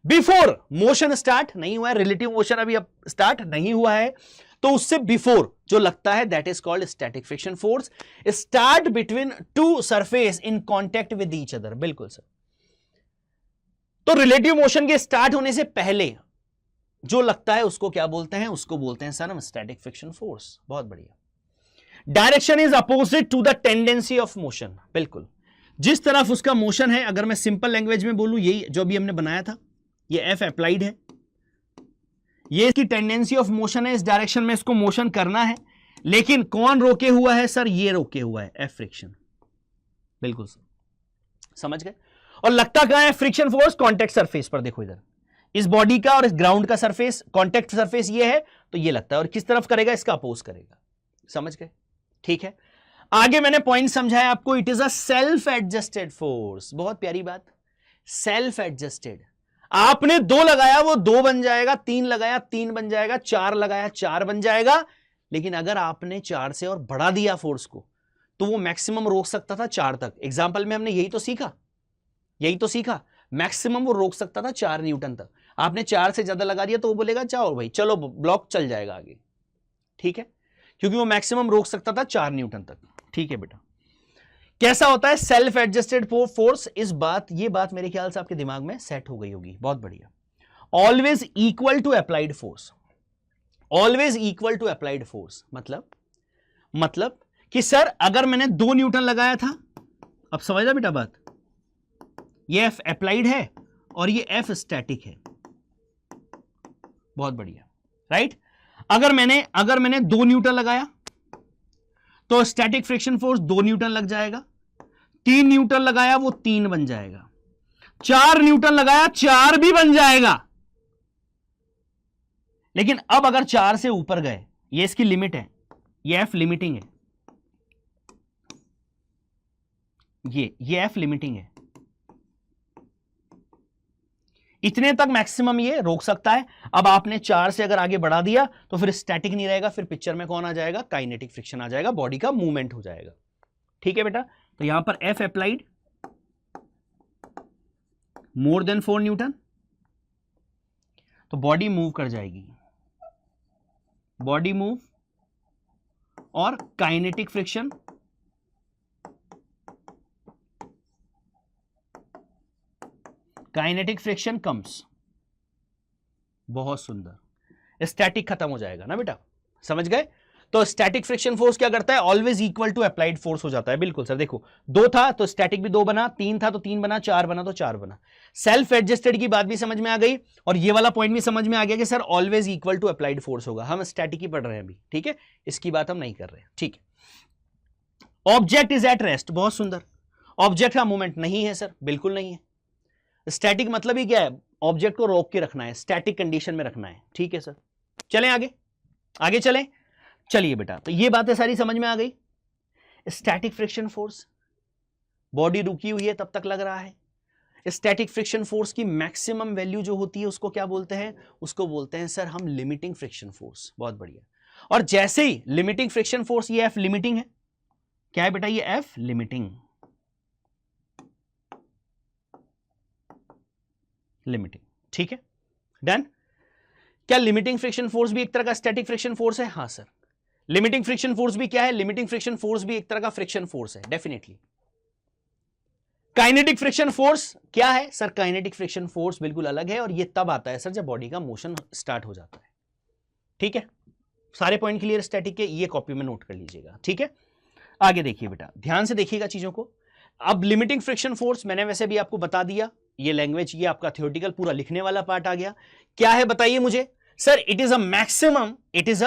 Before motion start नहीं हुआ है, रिलेटिव मोशन अभी अब स्टार्ट नहीं हुआ है, तो उससे बिफोर जो लगता है that is called static friction force. Start between two surface in contact with each other. बिल्कुल सर। तो रिलेटिव मोशन के स्टार्ट होने से पहले जो लगता है उसको क्या बोलते हैं? उसको बोलते हैं सर हम स्टैटिक फ्रिक्शन फोर्स। बहुत बढ़िया। Direction is opposite to the tendency of motion. बिल्कुल, जिस तरफ उसका मोशन है, अगर मैं सिंपल लैंग्वेज में बोलूं, यही जो भी हमने बनाया था, ये एफ अप्लाइड है, ये इसकी टेंडेंसी ऑफ मोशन है, इस डायरेक्शन में इसको मोशन करना है, लेकिन कौन रोके हुआ है सर? ये रोके हुआ है, एफ फ्रिक्शन। बिल्कुल सर, समझ गए? और लगता कहां है फ्रिक्शन फोर्स? कॉन्टेक्ट सरफेस पर। देखो इधर, इस बॉडी का और इस ग्राउंड का सरफेस, कॉन्टेक्ट सरफेस ये है तो ये लगता है, और किस तरफ करेगा? इसका अपोज करेगा। समझ गए? ठीक है, आगे मैंने पॉइंट समझाया आपको, it is a self adjusted force. बहुत प्यारी बात, सेल्फ एडजस्टेड। आपने 2 लगाया वो 2 बन जाएगा, 3 लगाया 3 बन जाएगा, 4 लगाया 4 बन जाएगा। लेकिन अगर आपने 4 से और बढ़ा दिया फोर्स को तो वो मैक्सिमम रोक सकता था 4 तक। एग्जाम्पल में हमने यही तो सीखा, मैक्सिमम वो रोक सकता था 4 न्यूटन तक। आपने 4 से ज्यादा लगा दिया तो वो बोलेगा जाओ भाई, चलो ब्लॉक चल जाएगा आगे, ठीक है, क्योंकि वो मैक्सिमम रोक सकता था 4 न्यूटन तक। ठीक है बेटा, कैसा होता है सेल्फ एडजस्टेड फोर्स? ये बात मेरे ख्याल से आपके दिमाग में सेट हो गई होगी। बहुत बढ़िया। Always equal to applied force, always equal to applied force मतलब कि सर अगर मैंने 2 न्यूटन लगाया था, अब समझना बेटा बात, ये एफ अप्लाइड है और ये एफ स्टैटिक है। बहुत बढ़िया, राइट। अगर मैंने 2 न्यूटन लगाया तो स्टैटिक फ्रिक्शन फोर्स 2 न्यूटन लग जाएगा, 3 न्यूटन लगाया वो 3 बन जाएगा, 4 न्यूटन लगाया 4 भी बन जाएगा। लेकिन अब अगर 4 से ऊपर गए, ये इसकी लिमिट है, ये एफ लिमिटिंग है, ये एफ लिमिटिंग है, इतने तक मैक्सिमम ये रोक सकता है। अब आपने 4 से अगर आगे बढ़ा दिया तो फिर स्टैटिक नहीं रहेगा, फिर पिक्चर में कौन आ जाएगा? काइनेटिक फ्रिक्शन आ जाएगा, बॉडी का मूवमेंट हो जाएगा। ठीक है बेटा, तो यहां पर F applied more than 4 Newton, तो बॉडी मूव कर जाएगी, बॉडी मूव और काइनेटिक फ्रिक्शन कम्स। बहुत सुंदर, स्टैटिक खत्म हो जाएगा ना बेटा, समझ गए? तो स्टैटिक फ्रिक्शन फोर्स क्या करता है? Always equal to applied force हो जाता है। बिल्कुल सर, देखो 2 था तो स्टैटिक भी 2 बना, 3 था तो 3 बना, 4 बना तो 4 बना। सेल्फ एडजस्टेड की बात भी समझ में आ गई और ये वाला पॉइंट भी समझ में आ गया कि sir always equal to applied force होगा। हम स्टैटिक ही पढ़ रहे हैं अभी, ठीक है, इसकी बात हम नहीं कर रहे हैं। ठीक है, ऑब्जेक्ट इज एट रेस्ट। बहुत सुंदर, ऑब्जेक्ट का मूवमेंट नहीं है सर, बिल्कुल नहीं है। स्टैटिक मतलब ही क्या है? ऑब्जेक्ट को रोक के रखना है, स्टैटिक कंडीशन में रखना है। ठीक है सर, चलें आगे चलें। चलिए बेटा, तो ये बातें सारी समझ में आ गई। स्टैटिक फ्रिक्शन फोर्स, बॉडी रुकी हुई है तब तक लग रहा है। स्टैटिक फ्रिक्शन फोर्स की मैक्सिमम वैल्यू जो होती है उसको क्या बोलते हैं? उसको बोलते हैं सर हम लिमिटिंग फ्रिक्शन फोर्स। बहुत बढ़िया। और जैसे ही लिमिटिंग फ्रिक्शन फोर्स, ये एफ लिमिटिंग है, क्या है बेटा? ये एफ लिमिटिंग, ठीक है, डन। क्या लिमिटिंग फ्रिक्शन फोर्स भी एक तरह का स्टैटिक फ्रिक्शन फोर्स है? हां सर, लिमिटिंग फ्रिक्शन फोर्स भी क्या है? लिमिटिंग फ्रिक्शन फोर्स भी एक तरह का फ्रिक्शन फोर्स है, डेफिनेटली। काइनेटिक फ्रिक्शन फोर्स क्या है सर? काइनेटिक फ्रिक्शन फोर्स बिल्कुल अलग है और ये तब आता है सर जब बॉडी का मोशन स्टार्ट हो जाता है। ठीक है, सारे पॉइंट क्लियर स्टैटिक के, ये कॉपी में नोट कर लीजिएगा। ठीक है, आगे देखिए बेटा, ध्यान से देखिएगा चीजों को। अब लिमिटिंग फ्रिक्शन फोर्स मैंने वैसे भी आपको बता दिया, ये लैंग्वेज, ये आपका थ्योरेटिकल पूरा लिखने वाला पार्ट आ गया। क्या है बताइए मुझे? Sir it is a maximum, it is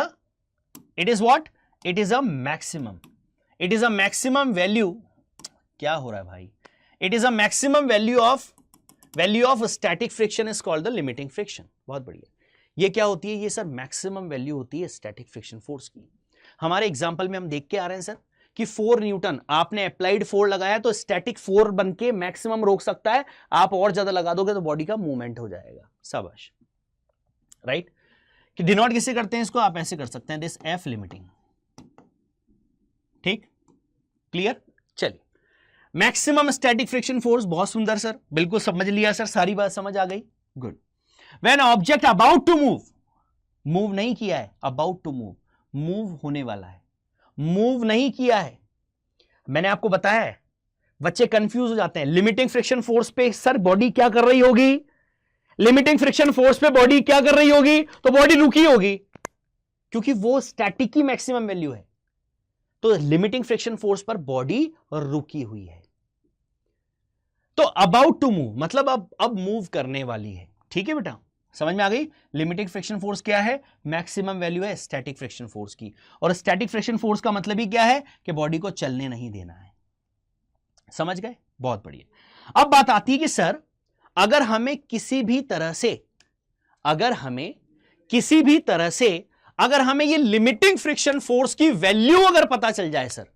what? It is a maximum value. क्या हो रहा है भाई? It is a maximum value of static friction is called the limiting friction. बहुत बढ़िया। ये क्या होती है? ये सर मैक्सिमम वैल्यू होती है स्टैटिक फ्रिक्शन फोर्स की। हमारे एग्जांपल में हम देख के आ रहे हैं सर कि 4 न्यूटन आपने अप्लाइड 4 लगाया तो स्टैटिक 4 बन के मैक्सिमम रोक सकता है, आप और ज्यादा लगा दोगे तो बॉडी का मूवमेंट हो जाएगा। शाबाश, राइट। कि डिनोट किससे करते हैं इसको? आप ऐसे कर सकते हैं, दिस एफ लिमिटिंग। ठीक, क्लियर। चलिए, मैक्सिमम स्टैटिक फ्रिक्शन फोर्स, बहुत सुंदर सर, बिल्कुल समझ लिया सर, सारी बात समझ आ गई, good. When object about to move नहीं किया है, अबाउट टू मूव होने वाला है, मूव नहीं किया है। मैंने आपको बताया है, बच्चे कंफ्यूज हो जाते हैं। लिमिटिंग फ्रिक्शन फोर्स पे सर बॉडी क्या कर रही होगी? लिमिटिंग फ्रिक्शन फोर्स पे बॉडी क्या कर रही होगी? तो बॉडी रुकी होगी, क्योंकि वो स्टैटिक की मैक्सिमम वैल्यू है। तो लिमिटिंग फ्रिक्शन फोर्स पर बॉडी रुकी हुई है। तो अबाउट टू मूव मतलब अब मूव करने वाली है। ठीक है बेटा, समझ में आ गई? लिमिटिंग फ्रिक्शन फोर्स क्या है? मैक्सिमम वैल्यू है स्टैटिक फ्रिक्शन फोर्स की। और स्टैटिक फ्रिक्शन फोर्स का मतलब ही क्या है? कि बॉडी को चलने नहीं देना है। समझ गए? बहुत बढ़िया। अब बात आती है कि सर अगर हमें किसी भी तरह से अगर हमें ये लिमिटिंग फ्रिक्शन फोर्स की वैल्यू अगर पता चल जाए सर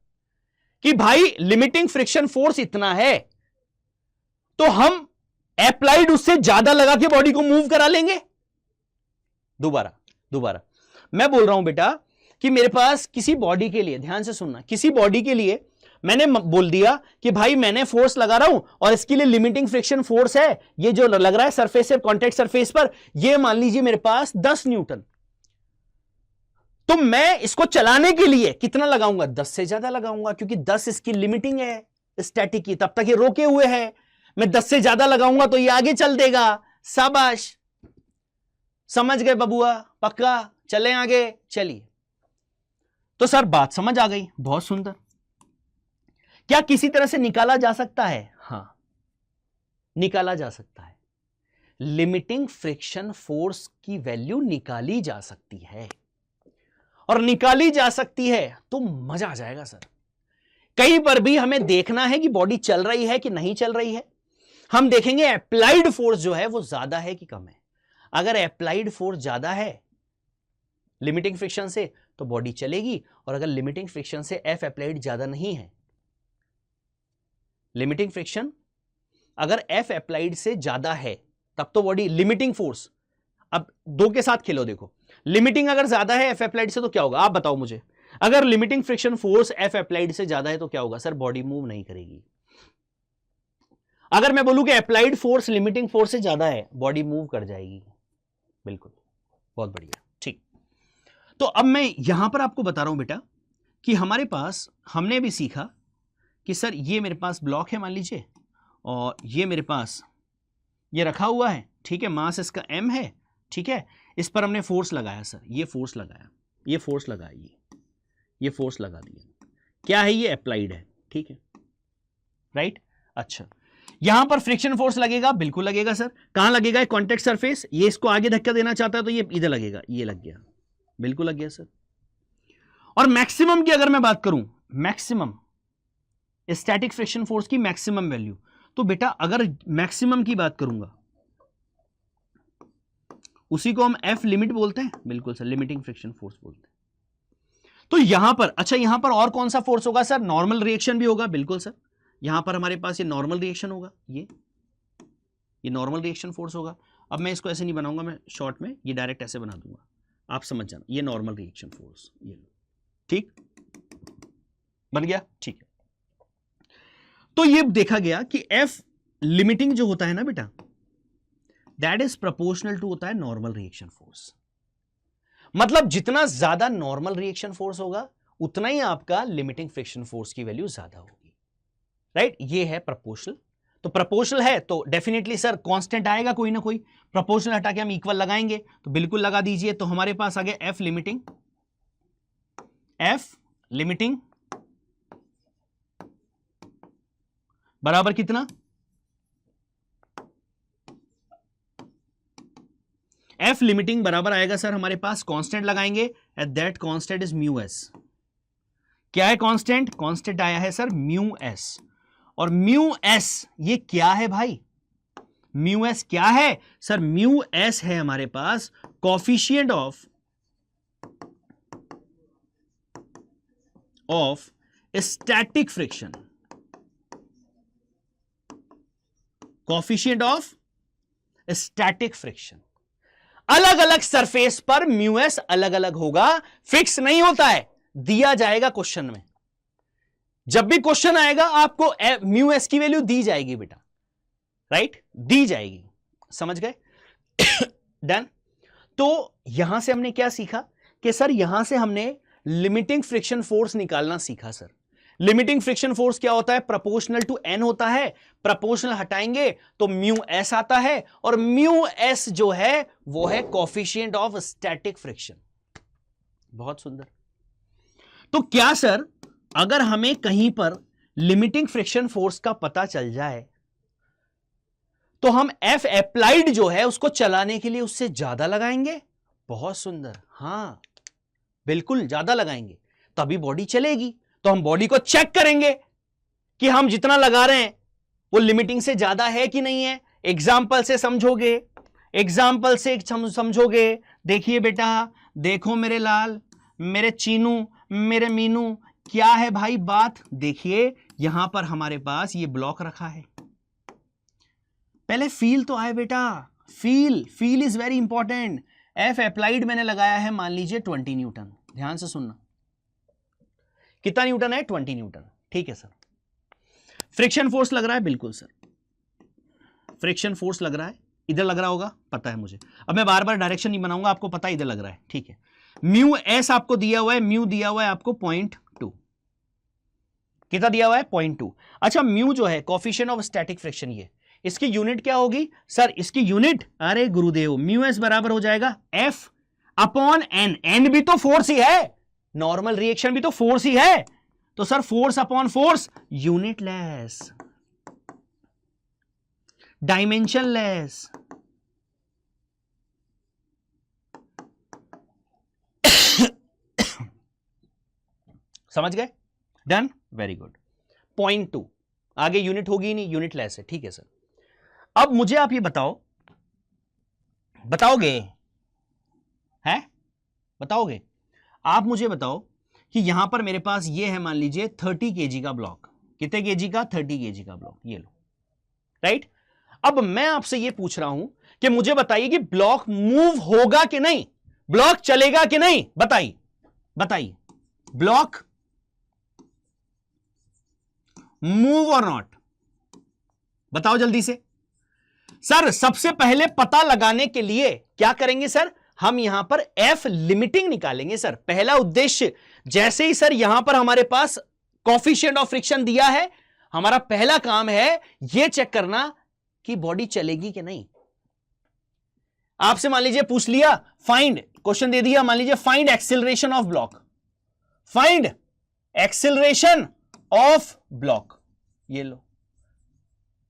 कि भाई लिमिटिंग फ्रिक्शन फोर्स इतना है, तो हम अप्लाइड उससे ज्यादा लगा के बॉडी को मूव करा लेंगे। दोबारा मैं बोल रहा हूं बेटा कि मेरे पास किसी बॉडी के लिए, ध्यान से सुनना, किसी बॉडी के लिए मैंने बोल दिया कि भाई मैंने फोर्स लगा रहा हूं और इसके लिए लिमिटिंग फ्रिक्शन फोर्स है, ये जो लग रहा है सरफेस से, कॉन्टैक्ट सरफेस पर, ये मान लीजिए मेरे पास 10 न्यूटन। तो मैं इसको चलाने के लिए कितना लगाऊंगा? 10 से ज्यादा लगाऊंगा, क्योंकि 10 इसकी लिमिटिंग है स्टैटिक की, तब तक ये रोके हुए है। मैं 10 से ज्यादा लगाऊंगा तो ये आगे चल देगा। शाबाश, समझ गए बबुआ? पक्का? चलें आगे, चलिए। तो सर बात समझ आ गई, बहुत सुंदर। क्या किसी तरह से निकाला जा सकता है? हां, निकाला जा सकता है। लिमिटिंग फ्रिक्शन फोर्स की वैल्यू निकाली जा सकती है, और निकाली जा सकती है तो मजा आ जाएगा सर। कहीं पर भी हमें देखना है कि बॉडी चल रही है कि नहीं चल रही है। हम देखेंगे अप्लाइड फोर्स जो है वो ज्यादा है कि कम है। अगर अप्लाइड फोर्स ज्यादा है लिमिटिंग फ्रिक्शन से तो बॉडी चलेगी, और अगर लिमिटिंग फ्रिक्शन से एफ अप्लाइड ज्यादा नहीं है, लिमिटिंग फ्रिक्शन अगर एफ अप्लाइड से ज्यादा है तब तो बॉडी, लिमिटिंग फोर्स, अब दो के साथ खेलो, देखो लिमिटिंग अगर ज्यादा है एफ अप्लाइड से तो क्या होगा? आप बताओ मुझे। अगर limiting friction force F applied से ज्यादा है तो क्या होगा? सर बॉडी मूव नहीं करेगी। अगर मैं बोलूं कि अप्लाइड फोर्स लिमिटिंग फोर्स से ज्यादा है, बॉडी मूव कर जाएगी। बिल्कुल, बहुत बढ़िया, ठीक। तो अब मैं यहां पर आपको बता रहा हूं बेटा कि हमारे पास, हमने भी सीखा कि सर ये मेरे पास ब्लॉक है मान लीजिए, और ये मेरे पास ये रखा हुआ है, ठीक है, मास इसका m है, ठीक है, इस पर हमने फोर्स लगाया सर, ये फोर्स लगाया, ये फोर्स लगाया, ये फोर्स लगा दिया, क्या है ये? अप्लाइड है, ठीक है, राइट। अच्छा, यहां पर फ्रिक्शन फोर्स लगेगा, बिल्कुल लगेगा सर। कहां लगेगा? कॉन्टैक्ट सरफेस, ये इसको आगे धक्का देना चाहता है तो ये इधर लगेगा, ये लग गया, बिल्कुल लग गया सर। और मैक्सिमम की अगर मैं बात करूं, मैक्सिमम स्टैटिक फ्रिक्शन फोर्स की मैक्सिमम वैल्यू, तो बेटा अगर मैक्सिमम की बात करूंगा उसी को हम एफ लिमिट बोलते हैं, बिल्कुल सर, लिमिटिंग फ्रिक्शन फोर्स बोलते हैं। तो यहां पर, अच्छा यहां पर और कौन सा फोर्स होगा सर? नॉर्मल रिएक्शन भी होगा, बिल्कुल सर। यहां पर हमारे पास ये नॉर्मल रिएक्शन होगा, ये नॉर्मल रिएक्शन फोर्स होगा। अब मैं इसको ऐसे नहीं बनाऊंगा, मैं शॉर्ट में ये डायरेक्ट ऐसे बना दूंगा, आप समझ जाना, ये नॉर्मल रिएक्शन फोर्स, ये ठीक बन गया, ठीक है। तो ये देखा गया कि एफ लिमिटिंग जो होता है ना बेटा, दैट इज प्रोपोर्शनल टू होता है नॉर्मल रिएक्शन फोर्स। मतलब जितना ज्यादा नॉर्मल रिएक्शन फोर्स होगा उतना ही आपका लिमिटिंग फ्रिक्शन फोर्स की वैल्यू ज्यादा होगी, राइट। ये है प्रोपोर्शनल। तो प्रोपोर्शनल है तो डेफिनेटली सर कांस्टेंट आएगा कोई ना कोई, प्रोपोर्शनल हटा के हम इक्वल लगाएंगे, तो बिल्कुल लगा दीजिए। तो हमारे पास आ गया एफ लिमिटिंग बराबर कितना? एफ लिमिटिंग बराबर आएगा सर हमारे पास, कांस्टेंट लगाएंगे, at that constant is mu S. क्या है कांस्टेंट? कांस्टेंट आया है सर म्यू एस। और म्यू एस ये क्या है भाई? म्यू एस क्या है सर? म्यू एस है हमारे पास coefficient of static friction, coefficient of static friction. अलग अलग सरफेस पर म्यू एस अलग अलग होगा, फिक्स नहीं होता है, दिया जाएगा क्वेश्चन में। जब भी क्वेश्चन आएगा आपको म्यू एस की वैल्यू दी जाएगी बेटा, राइट, दी जाएगी, समझ गए? डन। तो यहां से हमने क्या सीखा कि सर यहां से हमने लिमिटिंग फ्रिक्शन फोर्स निकालना सीखा सर। लिमिटिंग फ्रिक्शन फोर्स क्या होता है? प्रोपोर्शनल टू एन होता है, प्रोपोर्शनल हटाएंगे तो म्यू एस आता है, और म्यू एस जो है वो है कोफिशिएंट ऑफ स्टैटिक फ्रिक्शन। बहुत सुंदर। तो क्या सर अगर हमें कहीं पर लिमिटिंग फ्रिक्शन फोर्स का पता चल जाए तो हम एफ अप्लाइड जो है उसको चलाने के लिए उससे ज्यादा लगाएंगे? बहुत सुंदर, हां बिल्कुल ज्यादा लगाएंगे, तभी बॉडी चलेगी। तो हम बॉडी को चेक करेंगे कि हम जितना लगा रहे हैं वो लिमिटिंग से ज्यादा है कि नहीं है। एग्जाम्पल से समझोगे, एग्जाम्पल से समझोगे। देखिए बेटा, देखो मेरे लाल, मेरे चीनू, मेरे मीनू, क्या है भाई बात? देखिए यहां पर हमारे पास ये ब्लॉक रखा है, पहले फील तो आए बेटा, feel is very important. F applied मैंने लगाया है मान लीजिए 20 न्यूटन, ध्यान से सुनना, कितना न्यूटन है? 20 न्यूटन, ठीक है सर। फ्रिक्शन फोर्स लग रहा है, बिल्कुल सर, फ्रिक्शन फोर्स लग रहा है, इधर लग रहा होगा, पता है मुझे। अब मैं बार बार डायरेक्शन नहीं बनाऊंगा, आपको पता है इधर लग रहा है, ठीक है। म्यू एस आपको दिया हुआ है, म्यू दिया हुआ है आपको 0.2, कितना दिया हुआ है? 0.2। अच्छा, म्यू जो है कोफिशिएंट ऑफ स्टैटिक फ्रिक्शन, ये इसकी यूनिट क्या होगी सर? इसकी यूनिट, अरे गुरुदेव, म्यू एस बराबर हो जाएगा एफ अपॉन एन। एन भी तो फोर्स ही है, नॉर्मल रिएक्शन भी तो फोर्स ही है, तो sir force upon force, unitless, dimensionless. समझ गए? Done, very good. 0.2, आगे यूनिट होगी ही नहीं, यूनिटलेस है, ठीक है सर। अब मुझे आप ये बताओगे हैं? बताओगे आप? मुझे बताओ कि यहां पर मेरे पास ये है मान लीजिए 30 kg का ब्लॉक, कितने केजी का? 30 kg का ब्लॉक, ये लो, राइट। अब मैं आपसे ये पूछ रहा हूं कि मुझे बताइए कि ब्लॉक मूव होगा कि नहीं, ब्लॉक चलेगा कि नहीं, बताइए, बताइए, ब्लॉक मूव और नॉट, बताओ जल्दी से। सर सबसे पहले पता लगाने के लिए क्या करेंगे सर? हम यहां पर एफ लिमिटिंग निकालेंगे सर, पहला उद्देश्य। जैसे ही सर यहां पर हमारे पास कोफिशिएंट ऑफ फ्रिक्शन दिया है, हमारा पहला काम है यह चेक करना कि बॉडी चलेगी कि नहीं। आपसे मान लीजिए पूछ लिया, फाइंड, क्वेश्चन दे दिया, मान लीजिए find acceleration of block, find acceleration of block, ये लो,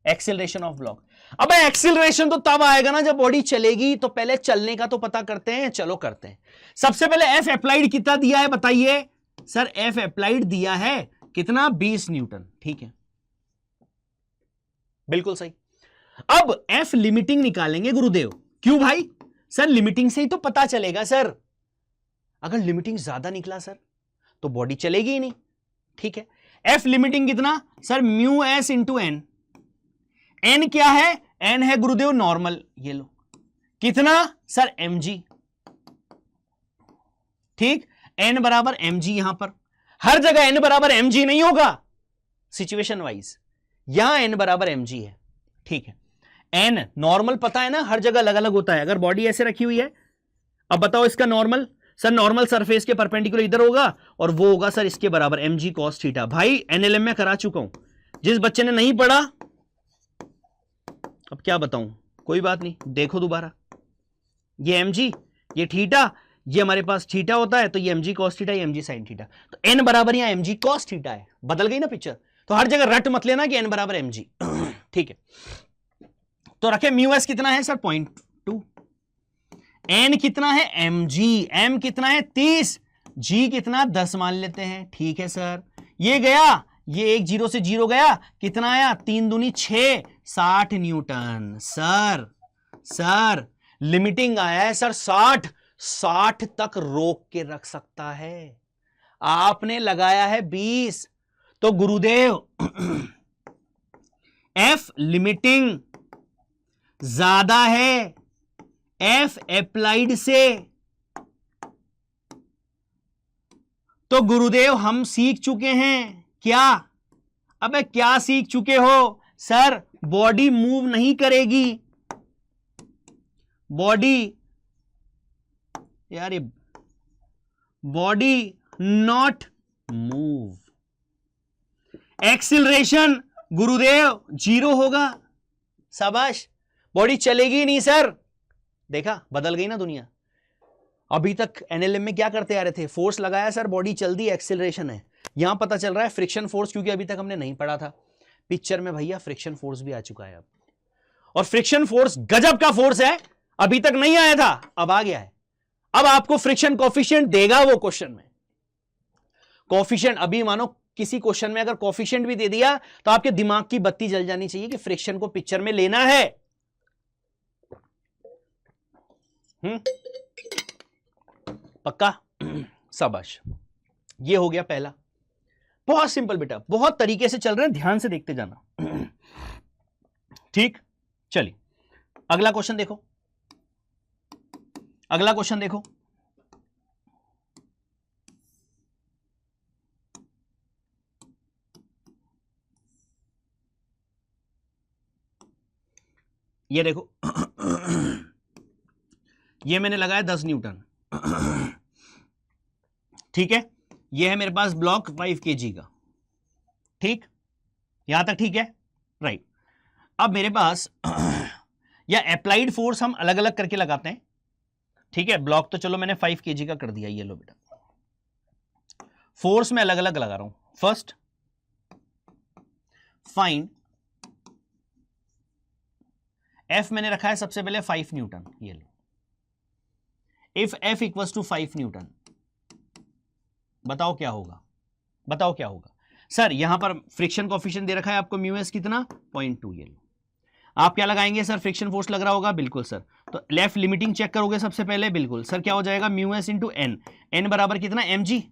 एक्सिलरेशन ऑफ ब्लॉक। अब एक्सिलरेशन तो तब आएगा ना जब बॉडी चलेगी, तो पहले चलने का तो पता करते हैं, चलो करते हैं। सबसे पहले एफ अप्लाइड कितना दिया है बताइए सर? एफ अप्लाइड दिया है कितना? 20 न्यूटन, ठीक है, बिल्कुल सही। अब एफ लिमिटिंग निकालेंगे गुरुदेव, क्यों भाई? सर लिमिटिंग से ही तो पता चलेगा सर, अगर लिमिटिंग ज्यादा निकला सर तो बॉडी चलेगी ही नहीं, ठीक है। एफ लिमिटिंग कितना sir? Mu s into N. N क्या है? एन है गुरुदेव नॉर्मल, ये लो, कितना सर? mg, ठीक, एन बराबर mg। यहां पर हर जगह एन बराबर mg नहीं होगा, सिचुएशन वाइज, यहां एन बराबर mg है, ठीक है। एन नॉर्मल पता है ना, हर जगह अलग अलग होता है। अगर बॉडी ऐसे रखी हुई है, अब बताओ इसका नॉर्मल सर, नॉर्मल सरफेस के परपेंडिकुलर इधर होगा और वो होगा सर इसके बराबर mg cos थीटा। भाई एनएलएम में करा चुका हूं, जिस बच्चे ने नहीं पढ़ा अब क्या बताऊं, कोई बात नहीं, देखो दोबारा। ये mg, ये थीटा, ये हमारे पास थीटा होता है, तो ये mg cos थीटा, ये mg sin थीटा, तो n बराबर यहां mg cos थीटा है। बदल गई ना पिक्चर, तो हर जगह रट मत लेना कि n बराबर mg, ठीक है। तो रखे म्यू एस कितना है सर? 0.2। n कितना है? mg, m कितना है? 30, g कितना? 10 मान लेते हैं, ठीक है सर। ये गया, ये एक 0 से 0 गया, कितना आया? 3 दूनी 6, 60 न्यूटन। सर लिमिटिंग आया है सर 60 तक रोक के रख सकता है, आपने लगाया है 20, तो गुरुदेव एफ लिमिटिंग ज्यादा है एफ अप्लाइड से, तो गुरुदेव हम सीख चुके हैं क्या? अबे क्या सीख चुके हो सर? बॉडी मूव नहीं करेगी, बॉडी, यार ये बॉडी नॉट मूव, एक्सिलरेशन गुरुदेव 0 होगा, शाबाश, बॉडी चलेगी नहीं सर। देखा, बदल गई ना दुनिया। अभी तक एनएलएम में क्या करते आ रहे थे? फोर्स लगाया सर, बॉडी चल दी, एक्सिलरेशन है। यहां पता चल रहा है फ्रिक्शन फोर्स, क्योंकि अभी तक हमने नहीं पढ़ा था। पिक्चर में भैया फ्रिक्शन फोर्स भी आ चुका है अब, और फ्रिक्शन फोर्स गजब का फोर्स है, अभी तक नहीं आया था, अब आ गया है। अब आपको फ्रिक्शन कोफिशिएंट देगा वो क्वेश्चन में, कोफिशिएंट। अभी मानो किसी क्वेश्चन में अगर कोफिशिएंट भी दे दिया तो आपके दिमाग की बत्ती जल जानी चाहिए कि फ्रिक्शन को पिक्चर में लेना है। पक्का? शाबाश, ये हो गया पहला। बहुत सिंपल बेटा, बहुत तरीके से चल रहे हैं, ध्यान से देखते जाना, ठीक। चलिए अगला क्वेश्चन देखो, अगला क्वेश्चन देखो। ये देखो ये मैंने लगाया 10 न्यूटन, ठीक है। ये है मेरे पास ब्लॉक 5 kg का, ठीक, यहां तक ठीक है, राइट। अब मेरे पास या अप्लाइड फोर्स हम अलग अलग करके लगाते हैं, ठीक है। ब्लॉक तो चलो मैंने 5 kg का कर दिया, ये लो बेटा, फोर्स में अलग अलग लगा रहा हूं। फर्स्ट फाइंड एफ मैंने रखा है सबसे पहले 5 न्यूटन, ये लो। If F equals to 5 newton, बताओ क्या होगा, बताओ क्या होगा। सर यहां पर फ्रिक्शन कोएफिशिएंट दे रखा है आपको म्यू एस कितना 0.2, ये लो। आप क्या लगाएंगे सर, फ्रिक्शन फोर्स लग रहा होगा, बिल्कुल सर। तो लेफ्ट लिमिटिंग चेक करोगे सबसे पहले, बिल्कुल सर। क्या हो जाएगा mu s into N, N बराबर कितना एम जी,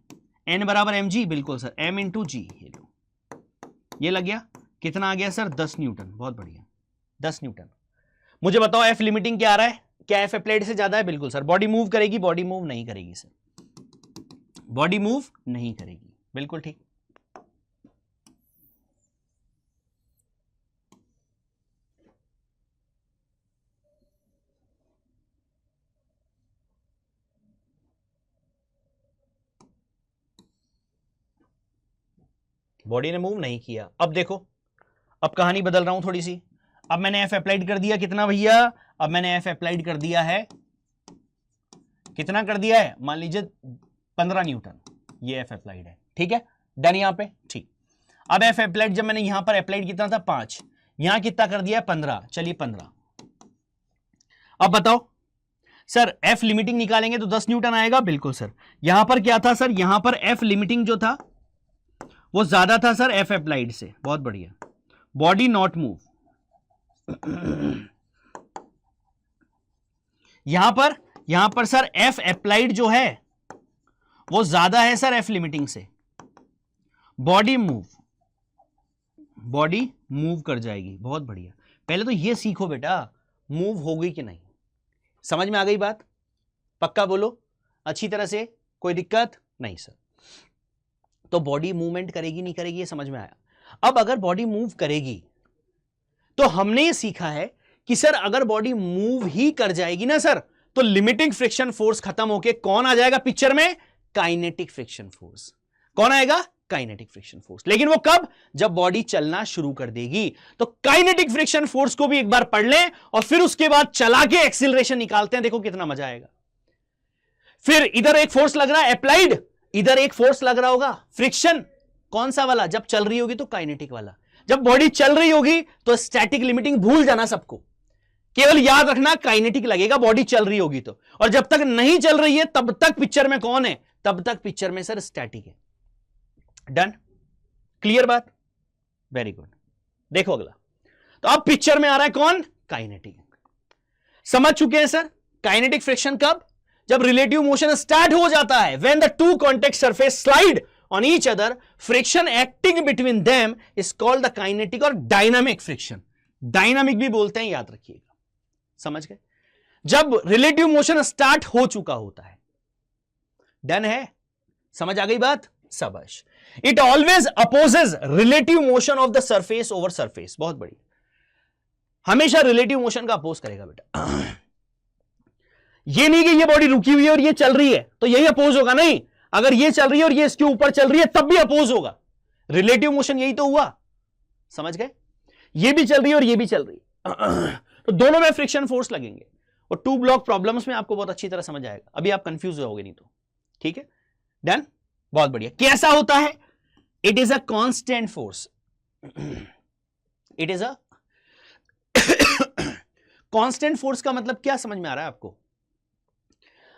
एन बराबर एम जी, बिल्कुल सर, एम इंटू जी, ये लो। ये लग गया, कितना आ गया सर 10 न्यूटन, बहुत बढ़िया 10 न्यूटन। मुझे बताओ एफ लिमिटिंग क्या आ रहा है, क्या एफ अप्लाइड से ज्यादा है, बिल्कुल सर। बॉडी मूव करेगी, बॉडी मूव नहीं करेगी सर, बॉडी मूव नहीं करेगी, बिल्कुल ठीक। बॉडी ने मूव नहीं किया। अब देखो, अब कहानी बदल रहा हूं थोड़ी सी। अब मैंने एफ अप्लाइड कर दिया कितना भैया, अब मैंने एफ अप्लाइड कर दिया है, कितना कर दिया है, मान लीजिए 15 न्यूटन, ये एफ अप्लाइड है, ठीक है, डन यहां पे, ठीक। अब एफ अप्लाइड जब मैंने यहां पर अप्लाइड कितना था 5, यहां कितना कर दिया 15, चलिए 15। अब बताओ सर एफ लिमिटिंग निकालेंगे तो 10 न्यूटन आएगा, बिल्कुल सर। यहां पर क्या था सर, यहां पर एफ लिमिटिंग जो था वो ज्यादा था सर एफ अप्लाइड से, बहुत बढ़िया। बॉडी नॉट मूव, यहां पर सर एफ अप्लाइड जो है वो ज्यादा है सर एफ लिमिटिंग से। बॉडी मूव, बॉडी मूव कर जाएगी, बहुत बढ़िया। पहले तो ये सीखो बेटा, मूव होगी कि नहीं, समझ में आ गई बात, पक्का बोलो अच्छी तरह से, कोई दिक्कत नहीं सर। तो बॉडी मूवमेंट करेगी नहीं करेगी ये समझ में आया। अब अगर बॉडी मूव करेगी तो हमने ये सीखा है कि सर अगर बॉडी मूव ही कर जाएगी ना सर, तो लिमिटिंग फ्रिक्शन फोर्स खत्म होके कौन आ जाएगा पिक्चर में, काइनेटिक फ्रिक्शन फोर्स। कौन आएगा, काइनेटिक फ्रिक्शन फोर्स। लेकिन वो कब, जब बॉडी चलना शुरू कर देगी। तो काइनेटिक फ्रिक्शन फोर्स को भी एक बार पढ़ लें और फिर उसके बाद चला के एक्सीलरेशन निकालते हैं, देखो कितना मजा आएगा। फिर इधर एक फोर्स लग रहा है अप्लाइड, इधर एक फोर्स लग रहा होगा फ्रिक्शन, कौन सा वाला, जब चल रही होगी तो काइनेटिक वाला, जब बॉडी चल रही होगी तो स्टैटिक लिमिटिंग भूल जाना सबको, केवल याद रखना काइनेटिक लगेगा बॉडी चल रही होगी तो। और जब तक नहीं चल रही है तब तक पिक्चर में कौन है, तब तक पिक्चर में सर स्टैटिक है। डन, क्लियर बात, वेरी गुड। देखो अगला, तो अब पिक्चर में आ रहा है कौन, काइनेटिक। समझ चुके हैं सर, काइनेटिक फ्रिक्शन कब, जब रिलेटिव मोशन स्टार्ट हो जाता है, when the two contact surface slide on each other, friction acting between them is called the kinetic और dynamic friction। डायनामिक भी बोलते हैं, याद रखिएगा, समझ गए। जब रिलेटिव मोशन स्टार्ट हो चुका होता है, डन है, समझ आ गई बात, शाबाश। It always opposes relative motion of the surface over surface, बहुत बड़ी, हमेशा रिलेटिव मोशन का अपोज करेगा बेटा। ये नहीं कि ये बॉडी रुकी हुई है और ये चल रही है तो यही अपोज होगा, नहीं, अगर ये चल रही है और ये इसके ऊपर चल रही है तब भी अपोज होगा। रिलेटिव मोशन यही तो हुआ, समझ गए, ये भी चल रही है और ये भी चल रही है, तो दोनों में फ्रिक्शन फोर्स लगेंगे। और टू ब्लॉक प्रॉब्लम्स में आपको बहुत अच्छी तरह समझ आएगा, अभी आप कंफ्यूज होगे नहीं तो, ठीक है, डन, बहुत बढ़िया। कैसा होता है, it is a constant force, it is a constant force का मतलब क्या समझ में आ रहा है आपको।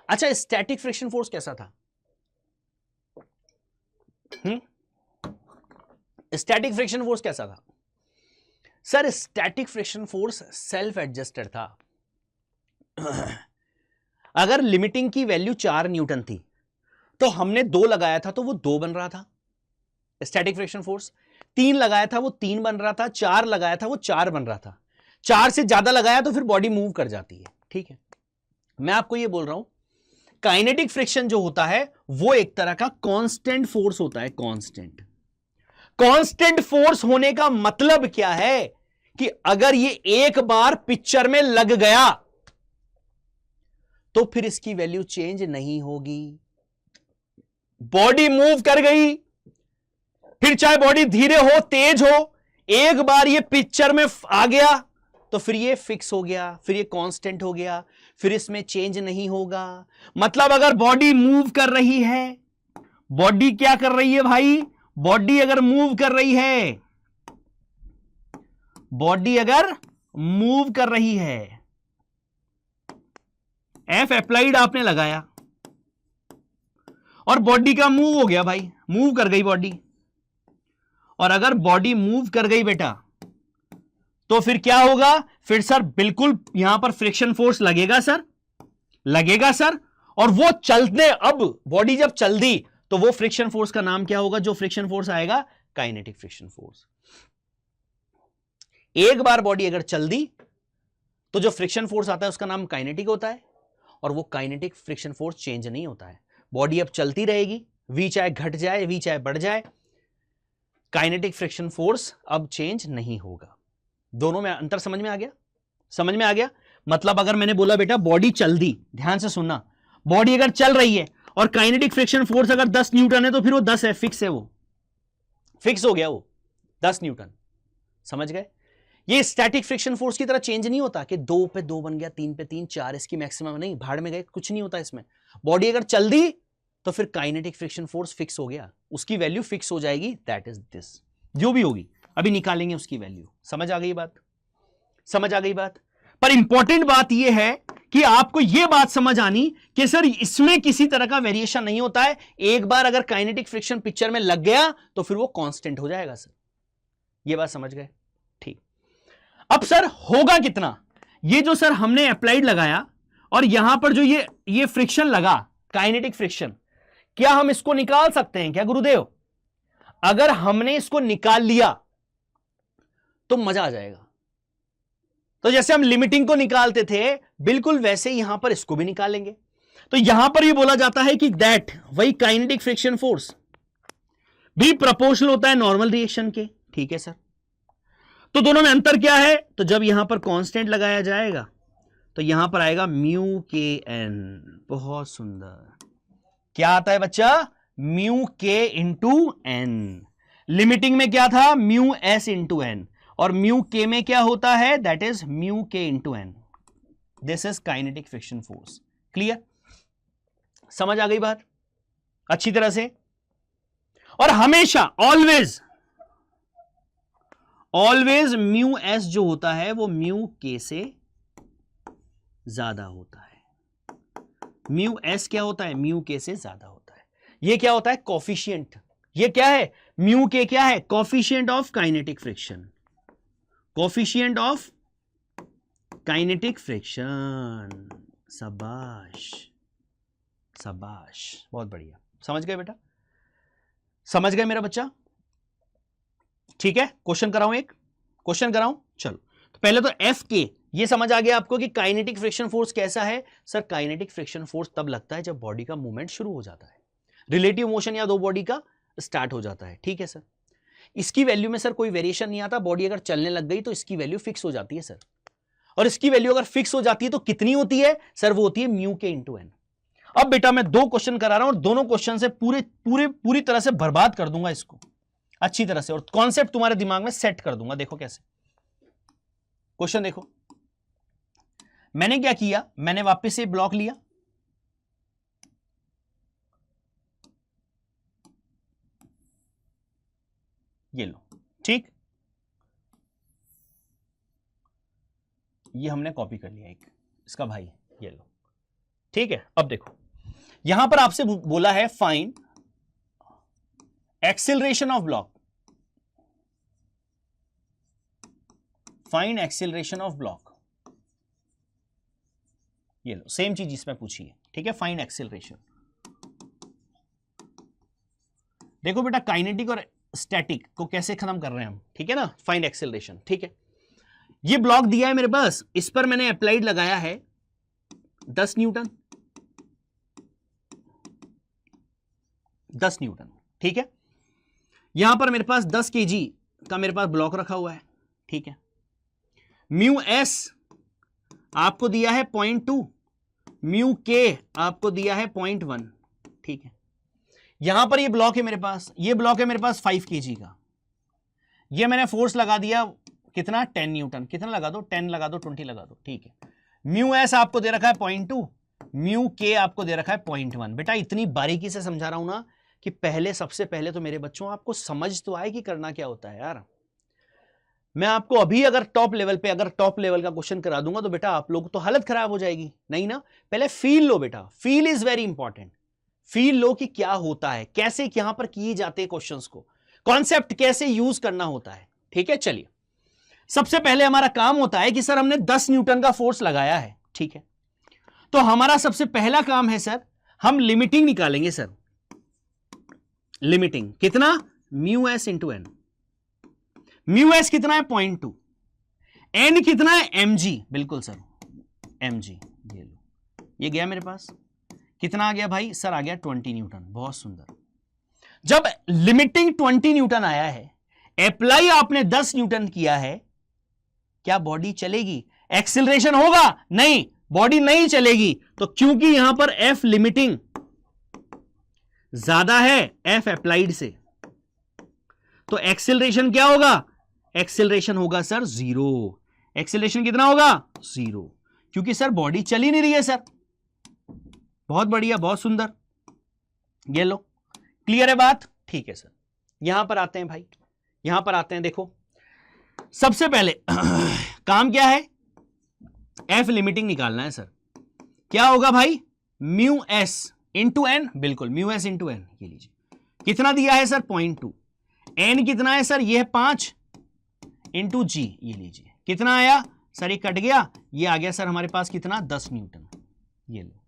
अच्छा, स्टैटिक फ्रिक्शन फोर्स कैसा था, स्टैटिक फ्रिक्शन फोर्स कैसा था sir, static friction force self adjusted था। अगर लिमिटिंग की वैल्यू 4 न्यूटन थी तो हमने 2 लगाया था तो वो 2 बन रहा था स्टैटिक फ्रिक्शन फोर्स, 3 लगाया था वो 3 बन रहा था, 4 लगाया था वो 4 बन रहा था। 4 से ज्यादा लगाया तो फिर बॉडी मूव कर जाती है, ठीक है। मैं आपको ये बोल रहा हूं काइनेटिक फ्रिक्शन जो होता है वो एक तरह का कांस्टेंट फोर्स होता है। कांस्टेंट फोर्स होने का मतलब क्या है कि अगर ये एक बार पिक्चर में लग गया तो फिर इसकी वैल्यू चेंज नहीं होगी। बॉडी मूव कर गई, फिर चाहे बॉडी धीरे हो तेज हो, एक बार ये पिक्चर में आ गया तो फिर ये फिक्स हो गया, फिर ये कांस्टेंट हो गया, फिर इसमें चेंज नहीं होगा। मतलब अगर बॉडी मूव कर रही है, बॉडी क्या कर रही है भाई, बॉडी अगर मूव कर रही है, बॉडी अगर मूव कर रही है, एफ अप्लाइड आपने लगाया और बॉडी का मूव हो गया भाई, मूव कर गई बॉडी। और अगर बॉडी मूव कर गई बेटा तो फिर क्या होगा, फिर सर बिल्कुल यहां पर फ्रिक्शन फोर्स लगेगा सर, लगेगा सर। और वो चलने, अब बॉडी जब चल दी तो वो फ्रिक्शन फोर्स का नाम क्या होगा, जो फ्रिक्शन फोर्स आएगा, काइनेटिक फ्रिक्शन फोर्स। एक बार बॉडी अगर चल दी तो जो फ्रिक्शन फोर्स आता है उसका नाम काइनेटिक होता है, और वो काइनेटिक फ्रिक्शन फोर्स चेंज नहीं होता है। बॉडी अब चलती रहेगी, वी चाहे घट जाए, वी चाहे बढ़ जाए, काइनेटिक फ्रिक्शन फोर्स अब चेंज नहीं होगा। दोनों में अंतर समझ में आ गया, समझ में आ गया। मतलब अगर मैंने बोला बेटा बॉडी चल दी, ध्यान से सुनना, बॉडी अगर चल रही है और काइनेटिक फ्रिक्शन फोर्स अगर 10 न्यूटन है तो फिर वो 10 है, फिक्स है, वो फिक्स हो गया, वो 10 न्यूटन। समझ गए? ये स्टैटिक फ्रिक्शन फोर्स की तरह चेंज नहीं होता कि 2 पे 2 बन गया, 3 पे 3, 4 इसकी मैक्सिमम नहीं, भाड़ में गए, कुछ नहीं होता इसमें। बॉडी अगर चल दी तो फिर काइनेटिक फ्रिक्शन फोर्स फिक्स हो गया, उसकी वैल्यू फिक्स हो जाएगी, दैट इज दिस, जो भी होगी अभी निकालेंगे उसकी वैल्यू। समझ आ गई बात, समझ आ गई बात। पर इंपॉर्टेंट बात यह है कि आपको यह बात समझ आनी कि सर इसमें किसी तरह का वेरिएशन नहीं होता है। एक बार अगर काइनेटिक फ्रिक्शन पिक्चर में लग गया तो फिर वो कांस्टेंट हो जाएगा सर, यह बात समझ गए? ठीक। अब सर होगा कितना, ये जो सर हमने अप्लाइड लगाया और यहां पर जो ये फ्रिक्शन लगा, काइनेटिक फ्रिक्शन, क्या हम इसको निकाल सकते हैं क्या गुरुदेव? अगर हमने इसको निकाल लिया तो मजा आ जाएगा। तो जैसे हम लिमिटिंग को निकालते थे बिल्कुल वैसे ही यहां पर इसको भी निकालेंगे। तो यहां पर ये बोला जाता है कि दैट, वही काइनेटिक फ्रिक्शन फोर्स भी प्रोपोर्शनल होता है नॉर्मल रिएक्शन के। ठीक है सर, तो दोनों में अंतर क्या है? तो जब यहां पर कांस्टेंट लगाया जाएगा तो यहां पर आएगा म्यू के एन। बहुत सुंदर, क्या आता है बच्चा? Mu k into N. Limiting में क्या था? म्यू एस इंटू एन, और म्यू के में क्या होता है? That is mu k into N. This is kinetic friction force. Clear? समझ आ गई बात अच्छी तरह से? और हमेशा ऑलवेज म्यू एस जो होता है वो म्यू के से ज्यादा होता है। म्यू एस क्या होता है? म्यू के से ज्यादा होता है। ये क्या होता है? कोफिशिएंट। ये क्या है? म्यू के क्या है? Coefficient of kinetic friction. Coefficient of kinetic friction. शाबाश शाबाश, बहुत बढ़िया। समझ गए बेटा? समझ गए मेरा बच्चा? ठीक है, क्वेश्चन कराऊं, एक क्वेश्चन कराऊं। चलो, तो पहले तो एफ के ये समझ आ गया आपको कि काइनेटिक फ्रिक्शन फोर्स कैसा है। सर काइनेटिक फ्रिक्शन फोर्स तब लगता है जब बॉडी का मूवमेंट शुरू हो जाता है, रिलेटिव मोशन या दो बॉडी का स्टार्ट हो जाता है। ठीक है सर, इसकी वैल्यू में सर कोई वेरिएशन नहीं आता। बॉडी अगर चलने लग गई तो इसकी वैल्यू फिक्स हो जाती है सर, और इसकी वैल्यू अगर फिक्स हो जाती है तो कितनी होती है सर? वो होती है म्यू के इंटू एन। अब बेटा मैं 2 क्वेश्चन करा रहा हूं और दोनों क्वेश्चन से पूरी तरह से बर्बाद कर दूंगा इसको अच्छी तरह से, और कॉन्सेप्ट तुम्हारे दिमाग में सेट कर दूंगा। देखो कैसे, क्वेश्चन देखो। मैंने क्या किया, मैंने वापस से ब्लॉक लिया, ये लो, ठीक, ये हमने कॉपी कर लिया एक, इसका भाई, ये लो, ठीक है। अब देखो यहां पर आपसे बोला है find acceleration of block, find acceleration of block, ये लो सेम चीज इसमें पूछी है। ठीक है, फाइंड एक्सेलरेशन। देखो बेटा काइनेटिक और स्टैटिक को कैसे खत्म कर रहे हैं हम, ठीक है ना, फाइंड एक्सेलरेशन। ठीक है, ये ब्लॉक दिया है मेरे पास, इस पर मैंने अप्लाइड लगाया है 10 न्यूटन, 10 न्यूटन, ठीक है। यहां पर मेरे पास 10 kg का मेरे पास ब्लॉक रखा हुआ है, ठीक है। म्यू एस आपको दिया है 0.2, म्यू के आपको दिया है 0.1, ठीक है। यहां पर ये ब्लॉक है मेरे पास, ये ब्लॉक है मेरे पास 5 kg का, ये मैंने फोर्स लगा दिया कितना 10 न्यूटन, कितना लगा दो 10 लगा दो 20 लगा दो, ठीक है। म्यू एस आपको दे रखा है 0.2, म्यू के आपको दे रखा है 0.1। बेटा इतनी बारीकी से समझा रहा हूं ना कि पहले, सबसे पहले तो मेरे बच्चों आपको समझ तो आए कि करना क्या होता है यार। मैं आपको अभी अगर टॉप लेवल का क्वेश्चन करा दूंगा तो बेटा आप लोग तो हालत खराब हो जाएगी, नहीं ना। पहले फील लो बेटा, feel is very important. Feel low कि क्या होता है, कैसे यहां पर किए जाते हैं क्वेश्चंस को, कॉन्सेप्ट कैसे यूज करना होता है, ठीक है। चलिए सबसे पहले हमारा काम होता है कि सर हमने 10 न्यूटन का फोर्स लगाया है, ठीक है। तो हमारा सबसे पहला काम है सर, हम लिमिटिंग निकालेंगे सर। लिमिटिंग कितना, mu s into N. Mu s कितना है 0.2, एन कितना है mg, बिल्कुल सर mg, ये लो, ये गया मेरे पास, कितना आ गया भाई सर, आ गया 20 न्यूटन, बहुत सुंदर। जब लिमिटिंग 20 न्यूटन आया है, अप्लाई आपने 10 न्यूटन किया है, क्या बॉडी चलेगी, एक्सीलरेशन होगा, नहीं, बॉडी नहीं चलेगी। तो क्योंकि यहां पर एफ लिमिटिंग ज्यादा है एफ अप्लाइड से, तो एक्सीलरेशन क्या होगा, एक्सीलरेशन होगा सर 0। एक्सीलरेशन कितना होगा, 0, क्योंकि सर बॉडी चल ही नहीं रही है सर। बहुत बढ़िया, बहुत सुंदर, ये लो, क्लियर है बात, ठीक है सर। यहां पर आते हैं भाई, यहां पर आते हैं, देखो सबसे पहले काम क्या है, एफ लिमिटिंग निकालना है सर। क्या होगा भाई, म्यू एस इंटू एन, बिल्कुल म्यू एस इंटू एन, ये लीजिए, कितना दिया है सर 0.2, एन कितना है सर, ये है 5 इंटू जी, ये लीजिए, कितना आया सर, ये कट गया, ये आ गया सर हमारे पास कितना 10 न्यूटन, ये लो,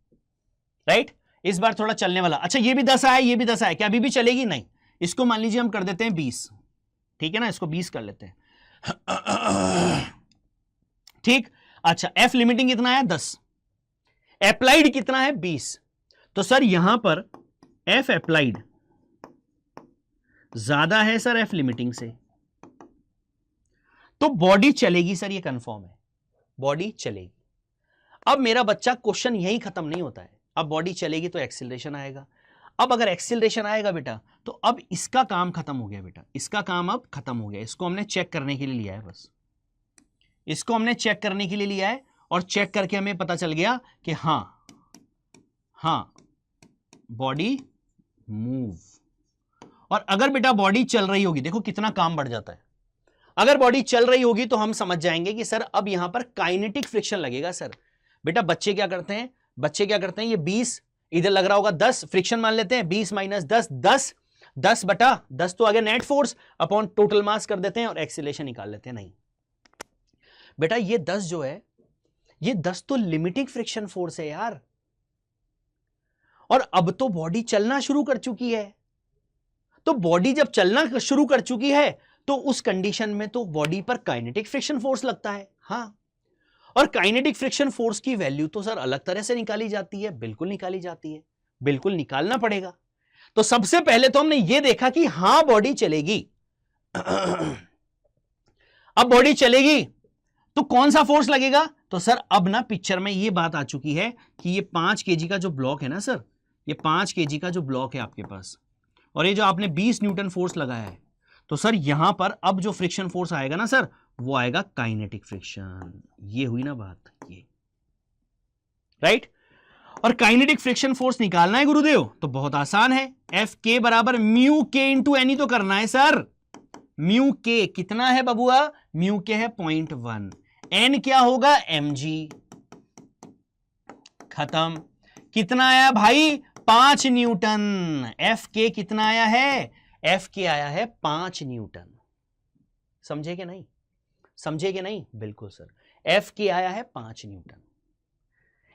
राइट। इस बार थोड़ा चलने वाला, अच्छा ये भी 10 आया, ये भी 10 आया, क्या अभी भी चलेगी, नहीं, इसको मान लीजिए हम कर देते हैं 20, ठीक है ना, इसको 20 कर लेते हैं, ठीक। अच्छा एफ लिमिटिंग कितना है 10, अप्लाइड कितना है 20, तो सर यहां पर एफ अप्लाइड ज्यादा है सर एफ लिमिटिंग से, तो बॉडी चलेगी सर, ये कंफर्म है, बॉडी चलेगी। अब मेरा बच्चा क्वेश्चन यही खत्म नहीं होता है, अब बॉडी चलेगी तो एक्सीलरेशन आएगा। अब अगर एक्सीलरेशन आएगा बेटा, तो अब इसका काम खत्म हो गया बेटा, इसका काम अब खत्म हो गया, इसको हमने चेक करने के लिए लिया है, बस इसको हमने चेक करने के लिए लिया है, और चेक करके हमें पता चल गया कि हां बॉडी मूव। और अगर बेटा बॉडी चल रही होगी, देखो कितना काम बढ़ जाता है, अगर बॉडी चल रही होगी तो हम समझ जाएंगे कि सर अब यहां पर काइनेटिक फ्रिक्शन लगेगा सर। बेटा बच्चे क्या करते हैं, ये 20 इधर लग रहा होगा 10, फ्रिक्शन मान लेते हैं, 20 माइनस 10, 10 बटा 10 तो आ गया net force upon total mass कर देते हैं और एक्सीलरेशन निकाल लेते हैं। नहीं बेटा ये 10 जो है, ये 10 तो लिमिटिंग फ्रिक्शन फोर्स है यार, और अब तो बॉडी चलना शुरू कर चुकी है। तो बॉडी जब चलना शुरू कर चुकी है तो उस कंडीशन में तो बॉडी पर काइनेटिक फ्रिक्शन फोर्स लगता है, हां। और काइनेटिक फ्रिक्शन फोर्स की वैल्यू तो सर अलग तरह से निकाली जाती है, बिल्कुल निकाली जाती है, बिल्कुल निकालना पड़ेगा। तो सबसे पहले तो हमने यह देखा कि हां बॉडी चलेगी। अब बॉडी चलेगी तो कौन सा फोर्स लगेगा, तो सर अब ना पिक्चर में यह बात आ चुकी है कि ये 5 kg का जो ब्लॉक है ना सर, ये 5 kg का जो ब्लॉक है आपके पास, और ये जो आपने 20 न्यूटन फोर्स लगाया है, तो सर यहां पर अब जो फ्रिक्शन फोर्स आएगा ना सर, वो आएगा काइनेटिक फ्रिक्शन। ये हुई ना बात, ये राइट। और काइनेटिक फ्रिक्शन फोर्स निकालना है गुरुदेव, तो बहुत आसान है, एफ के बराबर म्यू के इंटू एन ही तो करना है सर। म्यू के कितना है बबुआ, म्यू के है 0.1, एन क्या होगा mg, खत्म। कितना आया भाई 5 न्यूटन, एफ के कितना आया है, एफ के आया है 5 न्यूटन। समझे कि नहीं, समझे कि नहीं, बिल्कुल सर, एफ के आया है 5 न्यूटन,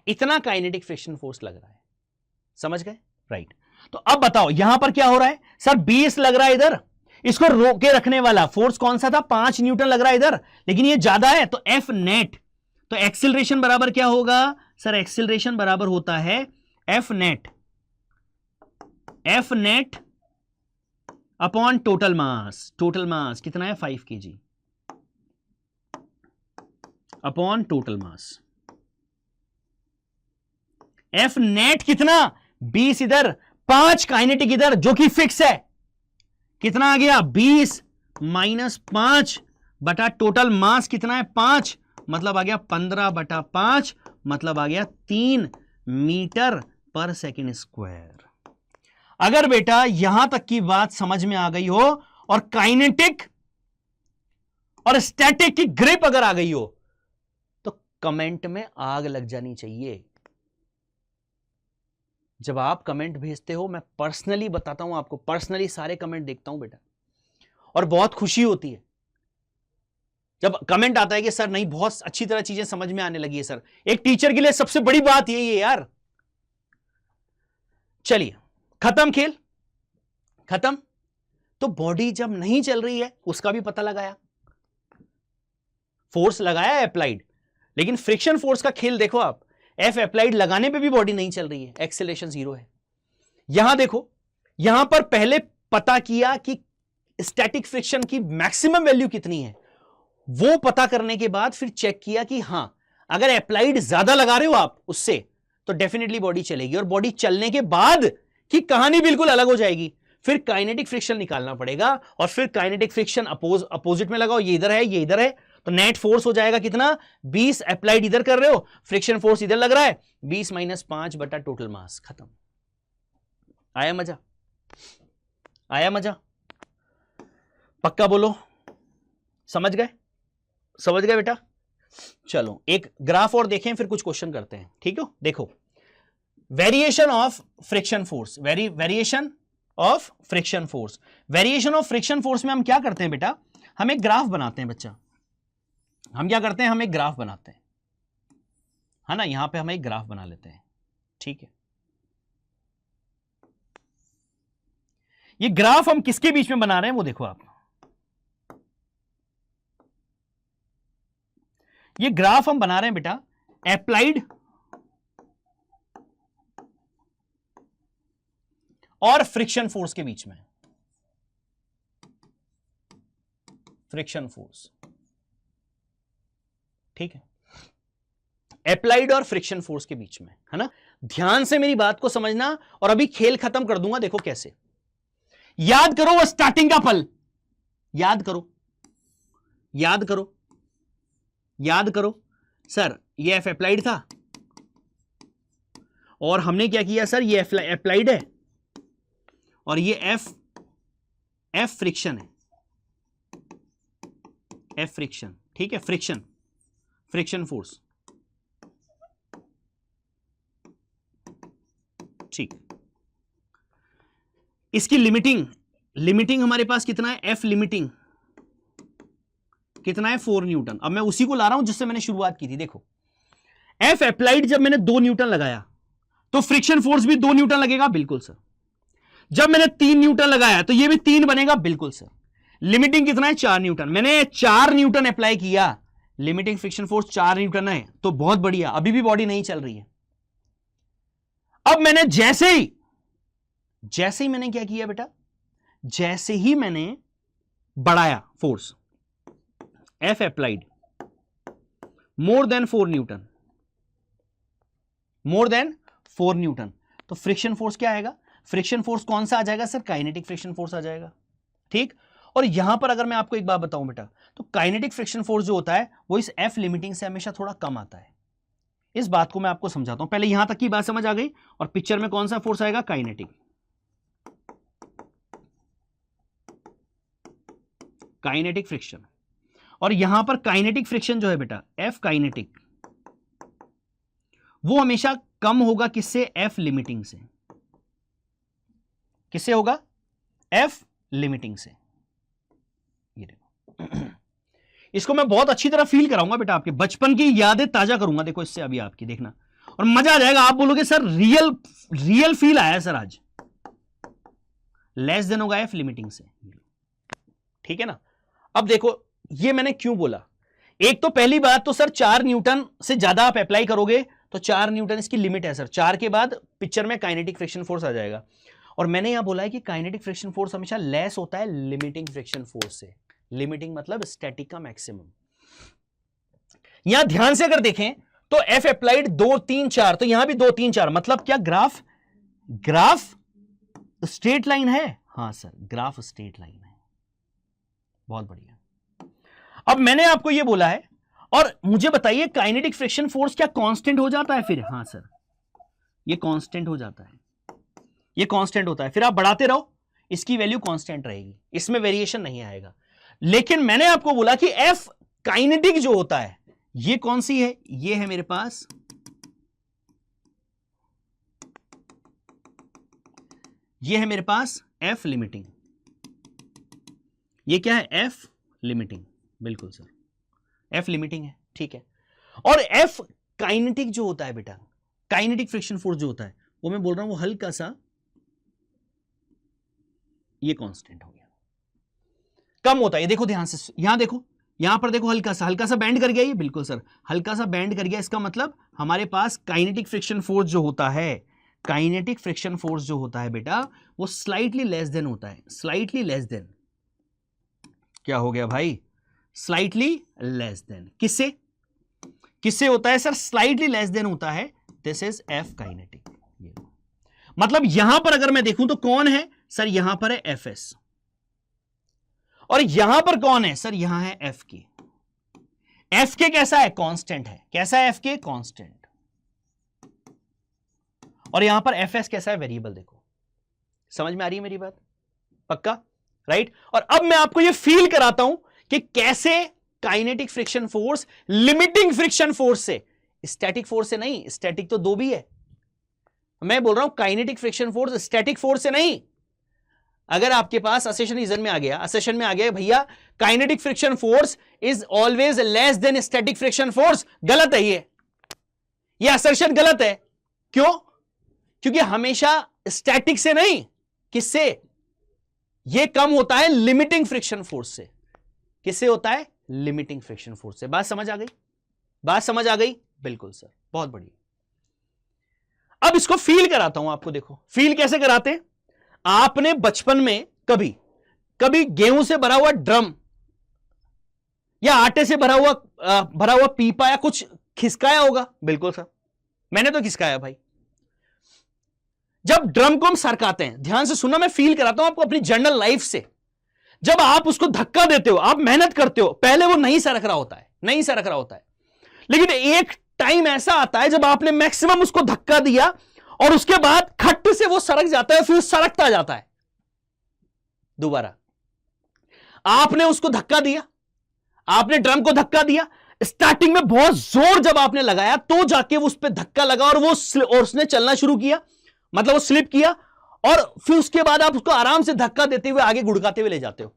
इतना काइनेटिक फ्रिक्शन फोर्स लग रहा है, समझ गए, राइट। तो अब बताओ यहां पर क्या हो रहा है सर, 20 लग रहा है इधर, इसको रोके रखने वाला फोर्स कौन सा था? 5 न्यूटन लग रहा है इधर, लेकिन ये ज्यादा है तो एफ नेट। तो एक्सिलरेशन बराबर क्या होगा सर? एक्सिलरेशन बराबर होता है F net, F net upon total mass. Total mass कितना है? 5 kg upon total mass. F net कितना? 20 इधर, 5 काइनेटिक इधर, जो कि फिक्स है। कितना आ गया? 20 माइनस 5 बटा टोटल मास कितना है? 5, मतलब आ गया 15/5, मतलब आ गया 3 मीटर पर सेकेंड स्क्वायर। अगर बेटा यहां तक की बात समझ में आ गई हो और काइनेटिक और स्टैटिक की ग्रिप अगर आ गई हो तो कमेंट में आग लग जानी चाहिए। जब आप कमेंट भेजते हो, मैं पर्सनली बताता हूं आपको, पर्सनली सारे कमेंट देखता हूं बेटा, और बहुत खुशी होती है जब कमेंट आता है कि सर नहीं, बहुत अच्छी तरह चीजें समझ में आने लगी है सर। एक टीचर के लिए सबसे बड़ी बात यही है यार। चलिए, खत्म खेल, खत्म। तो बॉडी जब नहीं चल रही है उसका भी पता लगाया, फोर्स लगाया अप्लाइड, लेकिन फ्रिक्शन फोर्स का खेल देखो आप, एफ अप्लाइड लगाने पे भी बॉडी नहीं चल रही है, एक्सेलरेशन 0 है। यहां देखो, यहां पर पहले पता किया कि स्टैटिक फ्रिक्शन की मैक्सिमम वैल्यू कितनी है, वो पता करने के बाद फिर चेक किया कि हां, अगर अप्लाइड ज्यादा लगा रहे हो आप उससे तो डेफिनेटली बॉडी चलेगी, और बॉडी चलने के बाद की कहानी बिल्कुल अलग हो जाएगी। फिर काइनेटिक फ्रिक्शन निकालना पड़ेगा, और फिर काइनेटिक फ्रिक्शन अपोजिट में लगाओ, ये इधर है ये इधर है, तो नेट फोर्स हो जाएगा कितना? 20 अप्लाइड इधर कर रहे हो, फ्रिक्शन फोर्स इधर लग रहा है, 20 माइनस 5 बटा टोटल मास। खत्म। आया मजा? आया मजा? पक्का बोलो, समझ गए? समझ गए बेटा? चलो एक ग्राफ और देखें, फिर कुछ क्वेश्चन करते हैं, ठीक है? देखो, variation of friction force, variation of friction force, variation of friction force में हम क्या करते हैं बेटा? हम एक ग्राफ बनाते हैं बच्चा। हम क्या करते हैं? हम एक ग्राफ बनाते हैं, है ना? यहां पे हम एक ग्राफ बना लेते हैं, ठीक है? ये ग्राफ हम किसके बीच में बना रहे हैं वो देखो आप। ये ग्राफ हम बना रहे हैं बेटा अप्लाइड और फ्रिक्शन फोर्स के बीच में, फ्रिक्शन फोर्स, ठीक है? अप्लाइड और फ्रिक्शन फोर्स के बीच में, है ना? ध्यान से मेरी बात को समझना, और अभी खेल खत्म कर दूंगा, देखो कैसे। याद करो वो स्टार्टिंग का पल, याद करो, याद करो, याद करो। सर ये एफ अप्लाइड था, और हमने क्या किया सर? ये अप्लाइड है, और ये एफ फ्रिक्शन है, एफ फ्रिक्शन, ठीक है? फ्रिक्शन फोर्स, ठीक। इसकी लिमिटिंग हमारे पास कितना है? एफ लिमिटिंग कितना है? 4 न्यूटन। अब मैं उसी को ला रहा हूं जिससे मैंने शुरुआत की थी। देखो, एफ अप्लाइड जब मैंने 2 न्यूटन लगाया तो फ्रिक्शन फोर्स भी 2 न्यूटन लगेगा, बिल्कुल सर। जब मैंने 3 न्यूटन लगाया तो ये भी 3 बनेगा, बिल्कुल सर। लिमिटिंग कितना है? 4 न्यूटन। मैंने 4 न्यूटन अप्लाई किया, लिमिटिंग फ्रिक्शन फोर्स 4 न्यूटन है, तो बहुत बढ़िया, अभी भी बॉडी नहीं चल रही है। अब मैंने जैसे ही मैंने क्या किया बेटा? जैसे ही मैंने बढ़ाया force, F applied more than 4 Newton, more than 4 Newton, तो फ्रिक्शन फोर्स क्या आएगा? फ्रिक्शन फोर्स कौन सा आ जाएगा सर? काइनेटिक फ्रिक्शन फोर्स आ जाएगा, ठीक? और यहां पर अगर मैं आपको एक बात बताऊं बेटा, तो काइनेटिक फ्रिक्शन फोर्स जो होता है वो इस एफ लिमिटिंग से हमेशा थोड़ा कम आता है। इस बात को मैं आपको समझाता हूं। पहले यहां तक की बात समझ आ गई, और पिक्चर में कौन सा फोर्स आएगा? Kinetic, kinetic friction. और यहां पर काइनेटिक फ्रिक्शन जो है बेटा, एफ काइनेटिक, वो हमेशा कम होगा किससे? एफ लिमिटिंग से। किससे होगा? एफ लिमिटिंग से। ये देखो, इसको मैं बहुत अच्छी तरह फील कराऊंगा बेटा, आपके बचपन की यादें ताजा करूंगा, देखो इससे अभी आपकी, देखना, और मजा आ जाएगा। आप बोलोगे सर रियल फील आया सर आज। लेस देन होगा एफ लिमिटिंग से। ठीक है ना। अब देखो ये मैंने क्यों बोला, एक तो पहली बात तो सर 4 न्यूटन से ज्यादा आप अप्लाई करोगे तो 4 न्यूटन इसकी लिमिट है सर, 4 के बाद पिक्चर में काइनेटिक फ्रिक्शन फोर्स आ जाएगा। और मैंने यहां बोला है कि काइनेटिक फ्रिक्शन फोर्स हमेशा लेस होता है लिमिटिंग फ्रिक्शन फोर्स से। लिमिटिंग मतलब स्टैटिक का मैक्सिमम। यहां ध्यान से अगर देखें तो एफ अप्लाइड 2 3 4, तो यहां भी 2 3 4, मतलब क्या ग्राफ स्ट्रेट लाइन है। हां सर ग्राफ स्ट्रेट लाइन है, बहुत बढ़िया। अब मैंने आपको यह बोला है, और मुझे बताइए काइनेटिक फ्रिक्शन फोर्स क्या कांस्टेंट हो जाता है फिर? हां सर ये कांस्टेंट हो जाता है, ये कांस्टेंट होता है, फिर आप बढ़ाते रहो इसकी वैल्यू कांस्टेंट रहेगी, इसमें वेरिएशन नहीं आएगा। लेकिन मैंने आपको बोला कि एफ काइनेटिक जो होता है ये कौन सी है, ये है मेरे पास एफ लिमिटिंग। ये क्या है? एफ लिमिटिंग, बिल्कुल सर एफ लिमिटिंग है, ठीक है। और एफ काइनेटिक जो होता है बेटा, काइनेटिक फ्रिक्शन फोर्स जो होता है वो मैं बोल रहा हूं वो हल्का सा ये कांस्टेंट हो गया, कम होता है। ये देखो ध्यान से, यहां देखो, यहां पर देखो हल्का सा बैंड कर गया ये, बिल्कुल सर हल्का सा बैंड कर गया। इसका मतलब हमारे पास काइनेटिक फ्रिक्शन फोर्स जो होता है, काइनेटिक फ्रिक्शन फोर्स जो होता है बेटा वो स्लाइटली लेस देन होता है, स्लाइटली लेस देन। क्या हो गया भाई? Slightly less than. किससे होता है सर? स्लाइटली लेस देन होता है। This is F kinetic. मतलब यहां पर अगर मैं देखूं तो कौन है सर? यहां पर है एफ एस, और यहां पर कौन है सर? यहां है एफ के। एफ के कैसा है? कांस्टेंट है। कैसा है एफ के? कांस्टेंट। और यहां पर एफ एस कैसा है? वेरिएबल। देखो समझ में आ रही है मेरी बात? पक्का? राइट। और अब मैं आपको यह फील कराता हूं कि कैसे kinetic friction force limiting friction force से, स्टैटिक फोर्स से नहीं, स्टैटिक तो दो भी है, मैं बोल रहा हूं kinetic friction force static force से नहीं। अगर आपके पास असेशन रीजन में आ गया भैया kinetic friction force is always less than static friction force, गलत है ये असर्शन गलत है। क्यों? क्योंकि हमेशा स्टैटिक से नहीं, किससे? ये कम होता है लिमिटिंग फ्रिक्शन फोर्स से। किससे होता है? लिमिटिंग फ्रिक्शन फोर्स से। बात समझ आ गई? बिल्कुल सर, बहुत बढ़िया। अब इसको फील कराता हूं आपको। देखो फील कैसे कराते हैं। आपने बचपन में कभी गेहूं से भरा हुआ ड्रम या आटे से भरा हुआ पीपा या कुछ खिसकाया होगा? बिल्कुल सर, मैंने तो खिसकाया भाई। जब ड्रम को हम सरकाते हैं, ध्यान से सुनना, मैं फील कराता हूं आपको अपनी जनरल लाइफ से। जब आप उसको धक्का देते हो, आप मेहनत करते हो, पहले वो नहीं सरक रहा होता है, लेकिन एक टाइम ऐसा आता है जब आपने मैक्सिमम उसको धक्का दिया और उसके बाद खट्ट से वो सरक जाता है, फिर सरकता जाता है। दोबारा आपने उसको धक्का दिया, आपने ड्रम को धक्का दिया, स्टार्टिंग में बहुत जोर जब आपने लगाया तो जाके उस पर धक्का लगा और उसने चलना शुरू किया, मतलब वो स्लिप किया, और फिर उसके बाद आप उसको आराम से धक्का देते हुए आगे गुड़काते हुए ले जाते हो।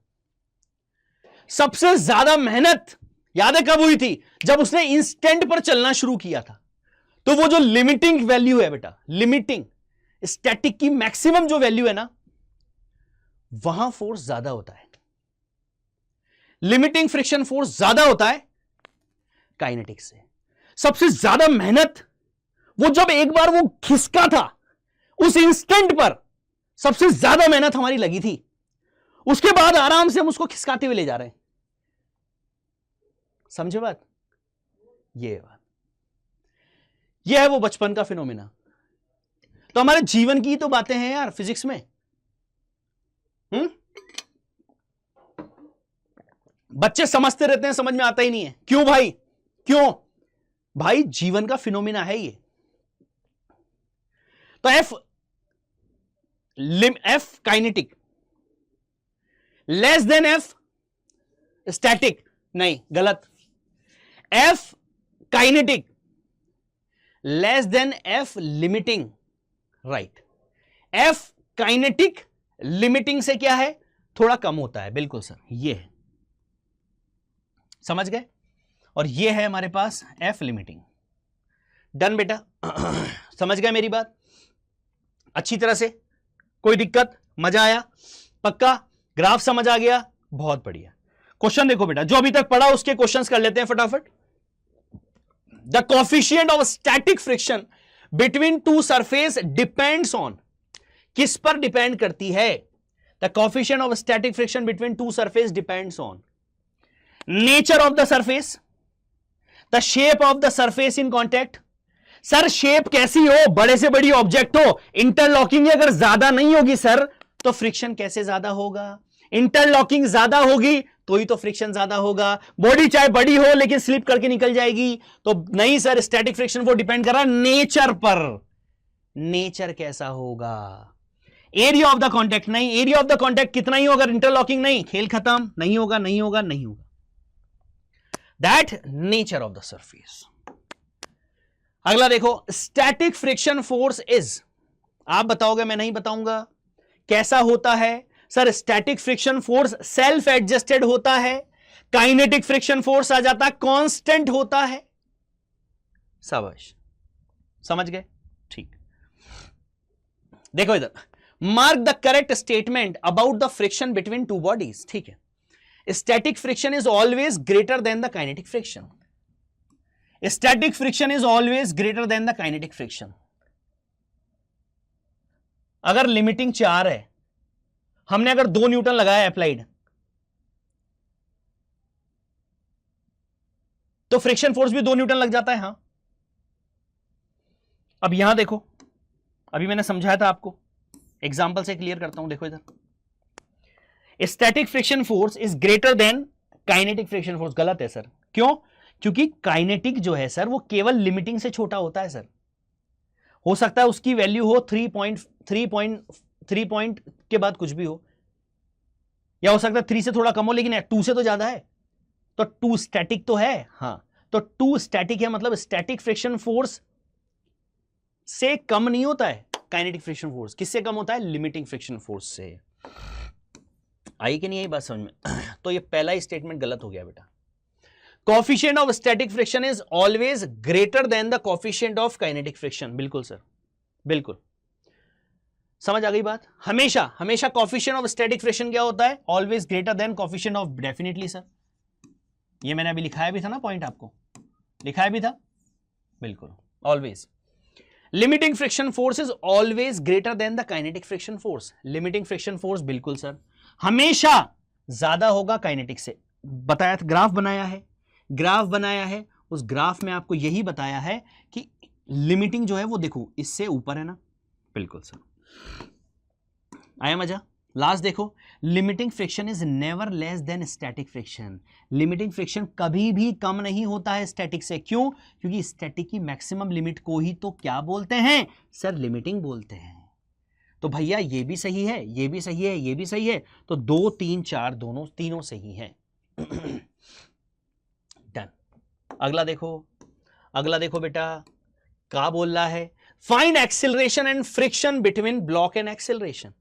सबसे ज्यादा मेहनत याद है कब हुई थी? जब उसने इंस्टेंट पर चलना शुरू किया था। तो वो जो लिमिटिंग वैल्यू है बेटा, लिमिटिंग स्टैटिक की मैक्सिमम जो वैल्यू है ना, वहां फोर्स ज्यादा होता है, लिमिटिंग फ्रिक्शन फोर्स ज्यादा होता है काइनेटिक से। सबसे ज्यादा मेहनत वो जब एक बार वो खिसका था, उस इंस्टेंट पर सबसे ज्यादा मेहनत हमारी लगी थी। उसके बाद आराम से हम उसको खिसकाते हुए ले जा रहे हैं। समझे बात? ये है वो बचपन का फिनोमेना। तो हमारे जीवन की तो बातें हैं यार फिजिक्स में। बच्चे समझते रहते हैं, समझ में आता ही नहीं है। क्यों भाई? क्यों भाई? जीवन का फिनोमेना है ये। तो F kinetic less than F static, नहीं गलत। F kinetic less than F limiting, right. F kinetic limiting से क्या है? थोड़ा कम होता है, बिल्कुल सर, ये है। समझ गए? और ये है हमारे पास एफ लिमिटिंग। डन बेटा? समझ गए मेरी बात अच्छी तरह से? कोई दिक्कत? मजा आया? पक्का? ग्राफ समझ आ गया? बहुत बढ़िया। क्वेश्चन देखो बेटा, जो अभी तक पढ़ा उसके क्वेश्चंस कर लेते हैं फटाफट। The coefficient of static friction between two surface depends on, किस पर डिपेंड करती है? The coefficient of static friction between two surface depends on nature of the surface, the shape of the surface in contact. Sir shape कैसी हो, बड़े से बड़ी ऑब्जेक्ट हो, इंटरलॉकिंग अगर ज्यादा नहीं होगी सर तो फ्रिक्शन कैसे ज्यादा होगा? इंटरलॉकिंग ज्यादा होगी तो ही तो फ्रिक्शन ज्यादा होगा। बॉडी चाहे बड़ी हो लेकिन स्लिप करके निकल जाएगी तो नहीं सर, स्टैटिक फ्रिक्शन वो डिपेंड कर रहा है नेचर पर। नेचर कैसा होगा? एरिया ऑफ द कॉन्टैक्ट नहीं, एरिया ऑफ द कॉन्टैक्ट कितना ही होगा, इंटरलॉकिंग नहीं, खेल खत्म, नहीं होगा नहीं होगा नहीं होगा। That nature of the surface. अगला देखो, स्टैटिक फ्रिक्शन फोर्स इज, आप बताओगे मैं नहीं बताऊंगा, कैसा होता है sir? Static friction force self adjusted होता है, काइनेटिक फ्रिक्शन फोर्स आ जाता है कांस्टेंट होता है। शाबाश, समझ गए? ठीक, देखो इधर, mark the correct statement about the friction between two bodies. ठीक है, static friction is always greater than the kinetic friction. Static friction is always greater than the kinetic friction. अगर लिमिटिंग 4 है, हमने अगर 2 न्यूटन लगाया अप्लाइड, तो फ्रिक्शन फोर्स भी 2 न्यूटन लग जाता है। हां, अब यहां देखो, अभी मैंने समझाया था आपको, एग्जांपल से क्लियर करता हूं। देखो इधर, static friction force is greater than kinetic friction force. गलत है सर, क्यों? क्योंकि काइनेटिक जो है सर वो केवल लिमिटिंग से छोटा होता है सर। हो सकता है उसकी वैल्यू हो 3 पॉइंट के बाद कुछ भी हो, या हो सकता है 3 से थोड़ा कम हो, लेकिन 2 से तो ज्यादा है, तो 2 स्टैटिक तो है। हां, तो 2 स्टैटिक है, मतलब स्टैटिक फ्रिक्शन फोर्स से कम नहीं होता है काइनेटिक फ्रिक्शन फोर्स। किससे कम होता है? लिमिटिंग फ्रिक्शन फोर्स से। आई कि नहीं आई बात समझ में? तो ये पहला ही स्टेटमेंट गलत हो गया बेटा। Coefficient of static friction is always greater than the coefficient of kinetic friction. बिल्कुल सर, बिल्कुल समझ आ गई बात। हमेशा हमेशा कोफिशिएंट ऑफ स्टैटिक फ्रिक्शन क्या होता है? Always greater than coefficient of, definitely sir, ये मैंने अभी लिखाया भी था ना, पॉइंट आपको लिखाया भी था, बिल्कुल always. Limiting friction force is always greater than the kinetic friction force. Limiting friction force बिल्कुल सर हमेशा ज्यादा होगा काइनेटिक से। बताया था, ग्राफ बनाया है, ग्राफ बनाया है, उस ग्राफ में आपको यही बताया है कि लिमिटिंग जो है वो देखो इससे ऊपर है ना। बिल्कुल सर, आया मजा? लास्ट देखो, limiting friction is never less than static friction. Limiting friction कभी भी कम नहीं होता है स्टैटिक से। क्यों? क्योंकि स्टैटिक की मैक्सिमम लिमिट को ही तो क्या बोलते हैं सर? लिमिटिंग बोलते हैं। तो भैया ये भी सही है, ये भी सही है, ये भी सही है, तो 2 3 4 दोनों तीनों सही है। डन। अगला देखो, अगला देखो बेटा, क्या बोल रहा है? Find acceleration and friction between block and acceleration.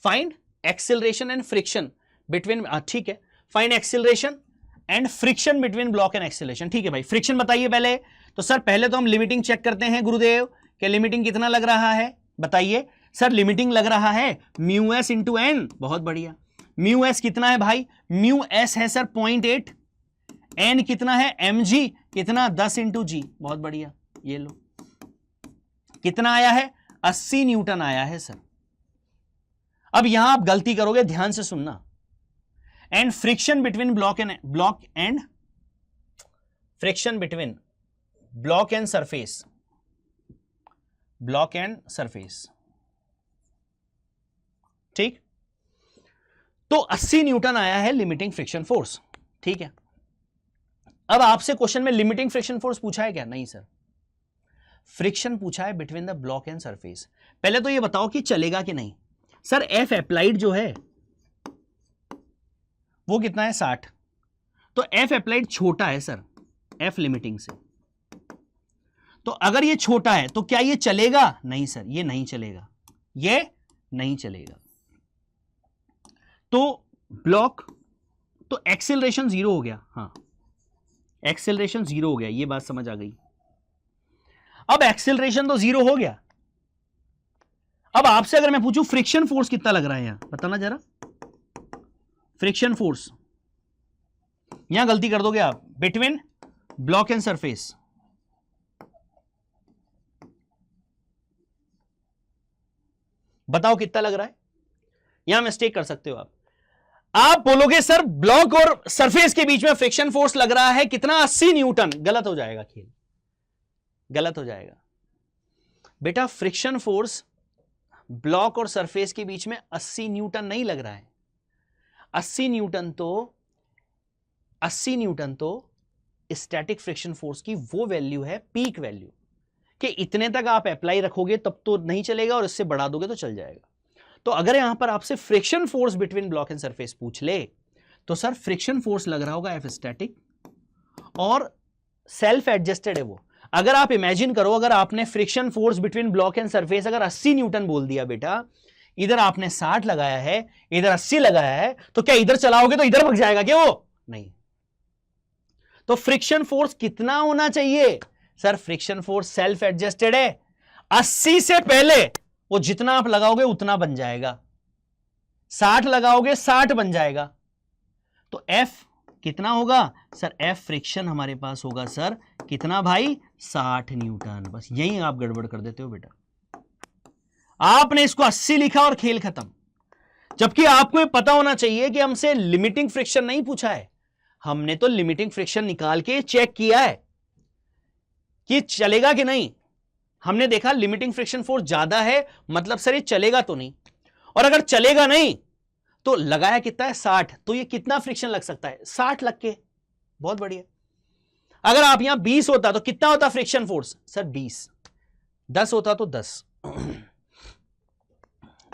Find acceleration and friction between, ठीक है, find acceleration and friction between block and acceleration. ठीक है भाई, फ्रिक्शन बताइए पहले। तो सर पहले तो हम लिमिटिंग चेक करते हैं गुरुदेव, कि लिमिटिंग कितना लग रहा है, बताइए। सर लिमिटिंग लग रहा है म्यू एस इंटू एन। बहुत बढ़िया। म्यू एस कितना है भाई? म्यू एस है सर 0.8। एन कितना है? एम जी कितना? 10 इंटू जी। बहुत बढ़िया, ये लो कितना आया है? 80 न्यूटन आया है सर। अब यहां आप गलती करोगे, ध्यान से सुनना। And friction between block and friction between block and surface, block and surface, ठीक। तो 80 न्यूटन आया है लिमिटिंग फ्रिक्शन फोर्स, ठीक है। अब आपसे क्वेश्चन में लिमिटिंग फ्रिक्शन फोर्स पूछा है क्या? नहीं सर, फ्रिक्शन पूछा है between the block and surface. पहले तो ये बताओ कि चलेगा कि नहीं। सर एफ अप्लाइड जो है वो कितना है? 60। तो एफ अप्लाइड छोटा है सर एफ लिमिटिंग से। तो अगर ये छोटा है तो क्या ये चलेगा? नहीं सर, ये नहीं चलेगा, ये नहीं चलेगा। तो ब्लॉक, तो एक्सेलरेशन 0 हो गया। हाँ, एक्सेलरेशन 0 हो गया, ये बात समझ आ गई। अब एक्सेलरेशन तो 0 हो गया। अब आपसे अगर मैं पूछूं फ्रिक्शन फोर्स कितना लग रहा है यहां, बताना जरा। फ्रिक्शन फोर्स, यहां गलती कर दोगे आप, बिटवीन ब्लॉक एंड सरफेस। बताओ कितना लग रहा है, यहां मिस्टेक कर सकते हो आप बोलोगे सर ब्लॉक और सरफेस के बीच में फ्रिक्शन फोर्स लग रहा है कितना, 80 न्यूटन। गलत हो जाएगा खेल, गलत हो जाएगा बेटा। फ्रिक्शन फोर्स ब्लॉक और सरफेस के बीच में 80 न्यूटन नहीं लग रहा है। 80 न्यूटन तो स्टैटिक फ्रिक्शन फोर्स की वो वैल्यू है, पीक वैल्यू, कि इतने तक आप अप्लाई रखोगे तब तो नहीं चलेगा, और इससे बढ़ा दोगे तो चल जाएगा। तो अगर यहां पर आपसे friction force between block and surface पूछ ले, तो सर फ्रिक्शन फोर्स लग रहा होगा एफ स्टैटिक, और सेल्फ एडजस्टेड है वो। अगर आप इमेजिन करो, अगर आपने friction force between block and surface अगर 80 न्यूटन बोल दिया बेटा, इधर आपने 60 लगाया है, इधर 80 लगाया है, तो क्या इधर चलाओगे तो इधर भग जाएगा क्या वो? नहीं। तो फ्रिक्शन फोर्स कितना होना चाहिए? Sir friction force self adjusted है, 80 से पहले वो जितना आप लगाओगे उतना बन जाएगा, 60 लगाओगे 60 बन जाएगा। तो F कितना होगा सर? F फ्रिक्शन हमारे पास होगा सर कितना भाई? 60 न्यूटन। बस यही आप गड़बड़ कर देते हो बेटा, आपने इसको 80 लिखा और खेल खत्म। जबकि आपको ये पता होना चाहिए कि हमसे लिमिटिंग फ्रिक्शन नहीं पूछा है, हमने तो लिमिटिंग फ्रिक्शन निकाल के चेक किया है कि चलेगा कि नहीं। हमने देखा लिमिटिंग फ्रिक्शन फोर्स ज्यादा है, मतलब सर ये चलेगा तो नहीं, और अगर चलेगा नहीं तो लगाया कितना है? 60। तो ये कितना फ्रिक्शन लग सकता है? 60 लग के। बहुत बढ़िया। अगर आप यहां 20 होता तो कितना होता फ्रिक्शन फोर्स? सर 20। 10 होता तो 10।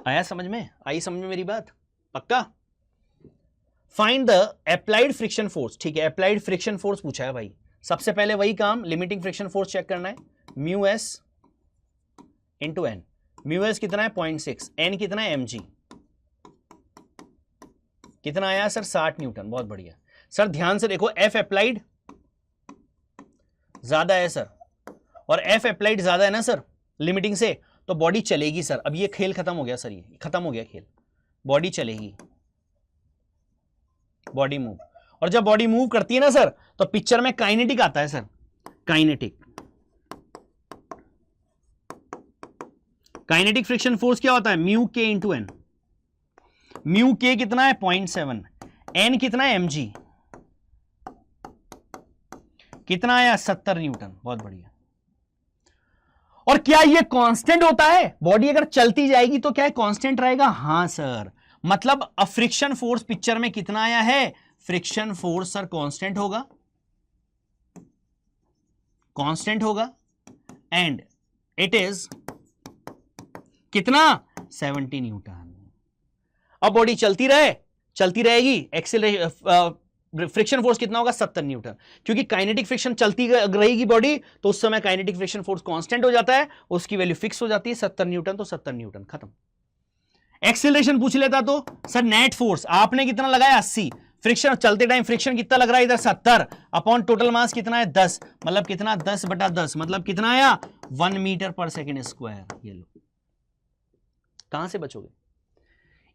आया समझ में? आई समझ में मेरी बात? पक्का? Find the applied friction force. ठीक है, अप्लाइड फ्रिक्शन फोर्स पूछा है भाई। सबसे पहले वही काम, लिमिटिंग फ्रिक्शन फोर्स चेक करना है। Mu s into N. Mu s कितना है? 0.6। एन कितना है? mg। कितना आया सर? 60 न्यूटन। बहुत बढ़िया सर, ध्यान से देखो, एफ अप्लाइड ज्यादा है सर, और एफ अप्लाइड ज्यादा है ना सर लिमिटिंग से, तो बॉडी चलेगी सर। अब ये खेल खत्म हो गया सर, ये खत्म हो गया खेल। बॉडी चलेगी, बॉडी मूव, और जब बॉडी मूव करती है ना सर, तो पिक्चर में काइनेटिक आता है sir. Kinetic kinetic friction force क्या होता है? Mu k into N. Mu के कितना है? 0.7। एन कितना है? mg। कितना आया? 70 न्यूटन। बहुत बढ़िया। और क्या ये कांस्टेंट होता है? बॉडी अगर चलती जाएगी तो क्या है? कांस्टेंट रहेगा? हां सर। मतलब अब फ्रिक्शन फोर्स पिक्चर में कितना आया है? फ्रिक्शन फोर्स सर कांस्टेंट होगा, कांस्टेंट होगा, एंड इट इज कितना? 70 न्यूटन। अब बॉडी चलती रहे, चलती रहेगी, फ्रिक्शन फोर्स कितना होगा? 70 न्यूटन। क्योंकि काइनेटिक फ्रिक्शन चलती रहेगी बॉडी, तो उस समय काइनेटिक फ्रिक्शन फोर्स कांस्टेंट हो जाता है, उसकी वैल्यू फिक्स हो जाती है 70 न्यूटन। तो 70 न्यूटन, खत्म। एक्सीलरेशन पूछ लेता तो सर नेट फोर्स आपने कितना लगाया? 80। फ्रिक्शन चलते टाइम फ्रिक्शन कितना लग रहा है? इधर 70 अपॉन टोटल मास कितना है? 10। मतलब कितना? 10/10। मतलब कितना आया? 1 मीटर पर सेकेंड स्क्वायर। ये लो, कहां से बचोगे?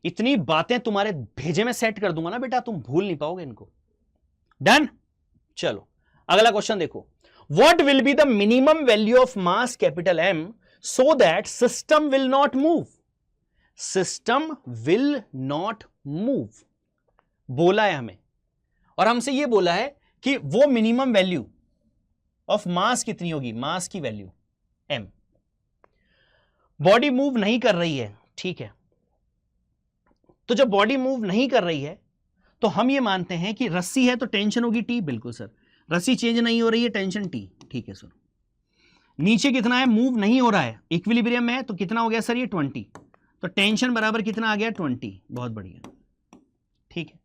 इतनी बातें तुम्हारे भेजे में सेट कर दूंगा ना बेटा, तुम भूल नहीं पाओगे इनको। डन? चलो अगला क्वेश्चन देखो। What will be the minimum value of mass capital M so that system will not move? System will not move बोला है हमें, और हमसे यह बोला है कि वो मिनिमम वैल्यू ऑफ मास कितनी होगी? मास की वैल्यू M। बॉडी मूव नहीं कर रही है, ठीक है, तो जब बॉडी मूव नहीं कर रही है तो हम ये मानते हैं कि रस्सी है तो टेंशन होगी T। बिल्कुल सर। रस्सी चेंज नहीं हो रही है, टेंशन T। ठीक है सर। नीचे कितना है? मूव नहीं हो रहा है, इक्विलिब्रियम में है, तो कितना हो गया सर? ये 20। तो टेंशन बराबर कितना आ गया? 20। बहुत बढ़िया, ठीक है।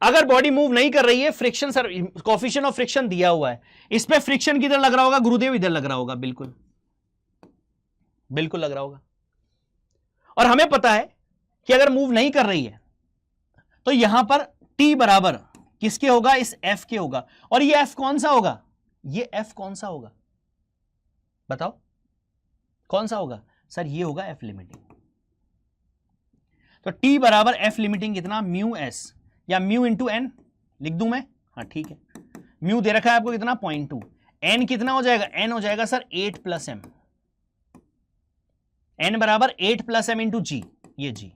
अगर बॉडी मूव नहीं कर रही है, friction sir coefficient of friction दिया हुआ है, इस पे फ्रिक्शन किधर लग रहा होगा? गुरुदेव इधर लग रहा होगा। बिल्कुल बिल्कुल लग रहा होगा। और हमें पता है कि अगर मूव नहीं कर रही है तो यहां पर T बराबर किसके होगा? इस F के होगा। और ये F कौन सा होगा? ये F कौन सा होगा? बताओ कौन सा होगा? सर ये होगा F लिमिटिंग। तो टी बराबर एफ लिमिटिंग कितना, म्यू एस या म्यू इंटू एन लिख दूं मैं, हाँ ठीक है। म्यू दे रखा है आपको कितना 0.2, एन कितना हो जाएगा, एन हो जाएगा सर 8 प्लस एम, एन बराबर 8 प्लस एम इंटू जी, ये जी,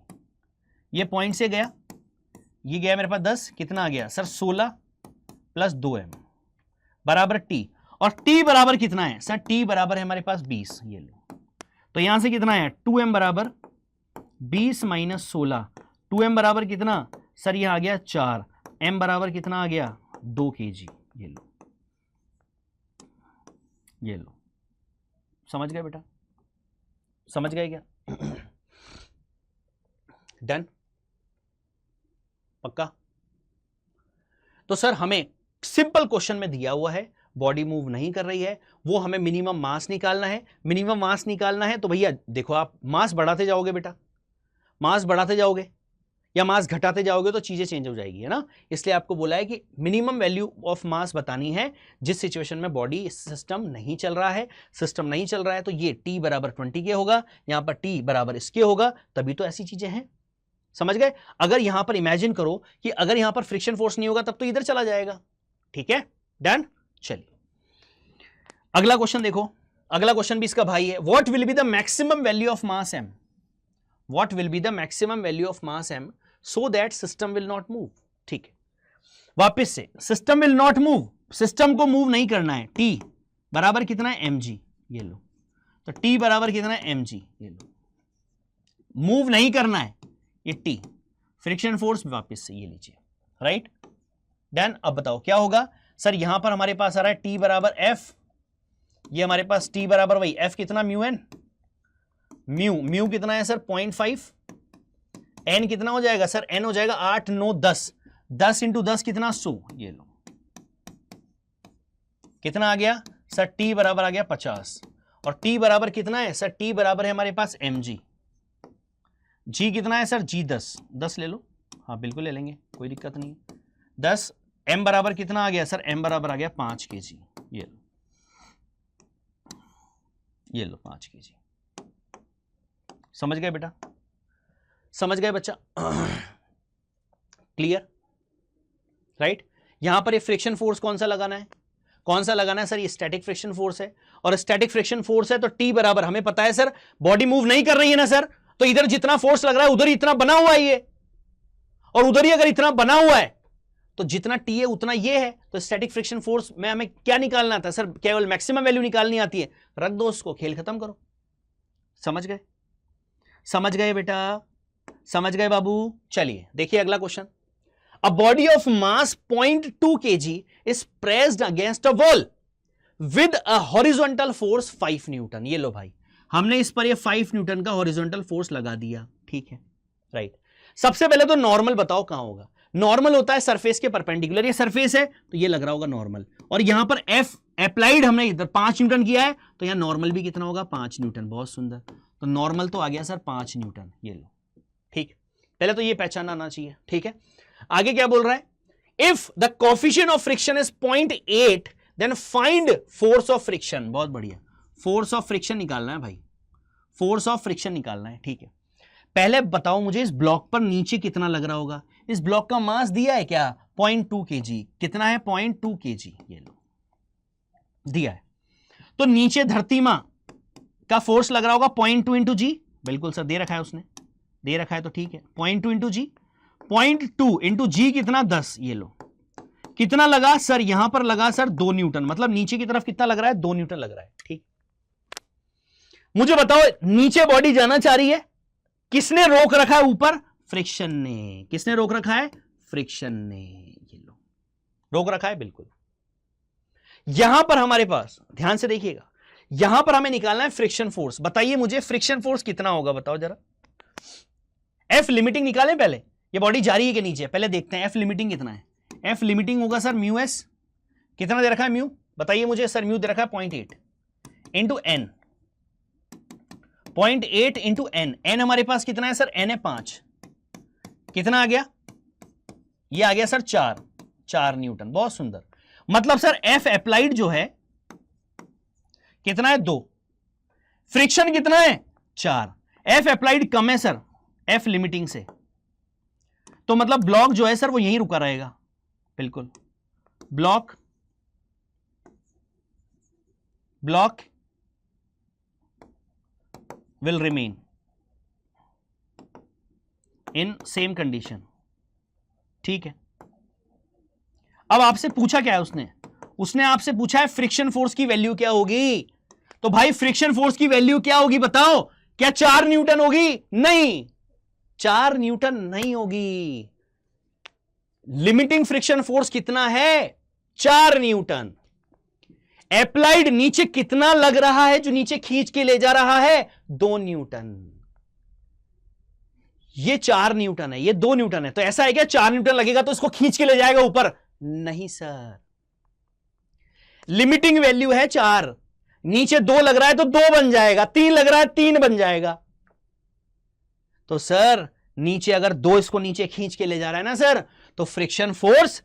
ये पॉइंट से गया, ये गया मेरे पास 10, कितना आ गया सर 16 प्लस 2m बराबर टी, और टी बराबर कितना है सर, टी बराबर है हमारे पास 20, ये लो। तो यहां से कितना है 2m बराबर 20 माइनस 16, 2m बराबर कितना सर, ये आ गया 4, m बराबर कितना आ गया 2 kg, ये लो, ये लो। समझ गए बेटा, समझ गए क्या? डन, पक्का? तो सर हमें सिंपल क्वेश्चन में दिया हुआ है, बॉडी मूव नहीं कर रही है, वो हमें मिनिमम मास निकालना है। मिनिमम मास निकालना है तो भैया देखो, आप मास बढ़ाते जाओगे बेटा, मास बढ़ाते जाओगे या मास घटाते जाओगे तो चीजें चेंज हो जाएगी, है ना। इसलिए आपको बोला है कि मिनिमम वैल्यू ऑफ मास बतानी है जिस सिचुएशन में बॉडी सिस्टम नहीं चल रहा है। सिस्टम नहीं चल रहा है तो ये t बराबर 20 के होगा, यहां पर t बराबर इसके होगा, तभी तो ऐसी चीजें हैं। समझ गए? अगर यहां पर इमेजिन करो कि अगर यहां पर फ्रिक्शन फोर्स नहीं होगा तब तो इधर चला जाएगा। ठीक है, डन। चलिए अगला क्वेश्चन देखो, अगला क्वेश्चन भी इसका भाई है। What will be the maximum value of mass m, what will be the maximum value of mass m so that system will not move. ठीक है, वापस से, system will not move, system को मूव नहीं करना है। t बराबर कितना है mg, ये लो, तो t बराबर कितना है mg, ये लो, मूव नहीं करना है ये t, फ्रिक्शन फोर्स वापस से ये लीजिए, राइट, डन। अब बताओ क्या होगा सर, यहां पर हमारे पास आ रहा है t बराबर f, ये हमारे पास t बराबर वही f कितना म्यू n, म्यू कितना है सर 0.5, n कितना हो जाएगा सर, n हो जाएगा 8 9 10, 10 इंटू 10 कितना 100, ये लो, कितना आ गया सर, t बराबर आ गया 50, और t बराबर कितना है सर, t बराबर है हमारे पास mg, g कितना है सर, g 10 ले लो, हाँ बिल्कुल ले लेंगे, कोई दिक्कत नहीं है। 10, m बराबर कितना आ गया सर, m बराबर आ गया 5 kg, ये लो 5 kg। समझ गए बेटा, समझ गए बच्चा? Clear, right. यहां पर ये फ्रिक्शन फोर्स कौन सा लगाना है, कौन सा लगाना है सर, ये स्टैटिक फ्रिक्शन फोर्स है, और स्टैटिक फ्रिक्शन फोर्स है तो t बराबर हमें पता है सर, बॉडी मूव नहीं कर रही है ना सर, तो इधर जितना फोर्स लग रहा है उधर ही इतना बना हुआ है ये, और उधर ही अगर इतना बना हुआ है तो जितना t है उतना ये है, तो स्टैटिक फ्रिक्शन फोर्स में हमें क्या निकालना था सर, केवल मैक्सिमम वैल्यू निकालनी आती है, रख दो उसको, खेल खत्म करो। समझ गए, समझ गए बेटा, समझ गए बाबू। चलिए देखिए अगला question. A body of mass 0.2 kg is pressed against a wall with a horizontal force 5 newton. ये लो भाई, हमने इस पर ये 5 न्यूटन का हॉरिजॉन्टल फोर्स लगा दिया, ठीक है, राइट। सबसे पहले तो नॉर्मल बताओ कहां होगा, नॉर्मल होता है सरफेस के परपेंडिकुलर, ये सरफेस है तो ये लग रहा होगा नॉर्मल, और यहां पर एफ अप्लाइड हमने इधर 5 न्यूटन किया है तो यहां नॉर्मल भी कितना होगा 5 न्यूटन। बहुत सुंदर, तो नॉर्मल तो आ गया सर 5 न्यूटन, ये लो, ठीक। पहले तो ये पहचान आना चाहिए, ठीक है। आगे क्या बोल रहा है, if the coefficient of friction is 0.8 then find force of friction. बहुत बढ़िया, फोर्स ऑफ फ्रिक्शन निकालना है भाई, फोर्स ऑफ फ्रिक्शन निकालना है, ठीक है। पहले बताओ मुझे इस ब्लॉक पर नीचे कितना लग रहा होगा, इस ब्लॉक का मास दिया है क्या 0.2 kg, कितना है 0.2 kg, ये लो दिया है, तो नीचे धरती मां का फोर्स लग रहा होगा 0.2 इंटू जी, बिल्कुल सर दे रखा है उसने, दे रखा है तो ठीक है, 0.2 इंटू जी, 0.2 इंटू जी कितना 10, ये लो, कितना लगा सर, यहां पर लगा सर 2 न्यूटन, मतलब नीचे की तरफ कितना लग रहा है 2 न्यूटन लग रहा है, ठीक। मुझे बताओ नीचे बॉडी जाना चाह रही है, किसने रोक रखा है ऊपर, फ्रिक्शन ने, किसने रोक रखा है, फ्रिक्शन ने, ये लो रोक रखा है, बिल्कुल। यहां पर हमारे पास ध्यान से देखिएगा, यहां पर हमें निकालना है फ्रिक्शन फोर्स। बताइए मुझे फ्रिक्शन फोर्स कितना होगा, बताओ जरा, एफ लिमिटिंग निकालें पहले, ये बॉडी जा रही है कि नीचे, पहले देखते हैं एफ लिमिटिंग कितना है। एफ लिमिटिंग होगा सर म्यू एस, कितना दे रखा है म्यू, बताइए मुझे सर, म्यू दे रखा है 0.8 into N, 0.8 into N, N हमारे पास कितना है सर, एन है 5, कितना आ गया, ये आ गया सर 4 न्यूटन। बहुत सुंदर, मतलब सर एफ अप्लाइड जो है कितना है 2, फ्रिक्शन कितना है 4, एफ अप्लाइड कम है सर एफ लिमिटिंग से, तो मतलब ब्लॉक जो है सर वो यहीं रुका रहेगा, बिल्कुल block will remain in same condition। ठीक है, अब आपसे पूछा क्या है उसने आपसे पूछा है फ्रिक्शन फोर्स की वैल्यू क्या होगी। तो भाई फ्रिक्शन फोर्स की वैल्यू क्या होगी बताओ, क्या 4 न्यूटन होगी? नहीं, 4 न्यूटन नहीं होगी। लिमिटिंग फ्रिक्शन फोर्स कितना है? 4 न्यूटन। एप्लाइड नीचे कितना लग रहा है, जो नीचे खींच के ले जा रहा है? 2 न्यूटन। ये 4 न्यूटन है, ये 2 न्यूटन है। तो ऐसा है क्या 4 न्यूटन लगेगा तो इसको खींच के ले जाएगा ऊपर? नहीं सर, लिमिटिंग वैल्यू है 4, नीचे 2 लग रहा है तो 2 बन जाएगा, 3 लग रहा है 3 बन जाएगा। तो सर नीचे अगर 2 इसको नीचे खींच के ले जा रहा है ना सर, तो फ्रिक्शन फोर्स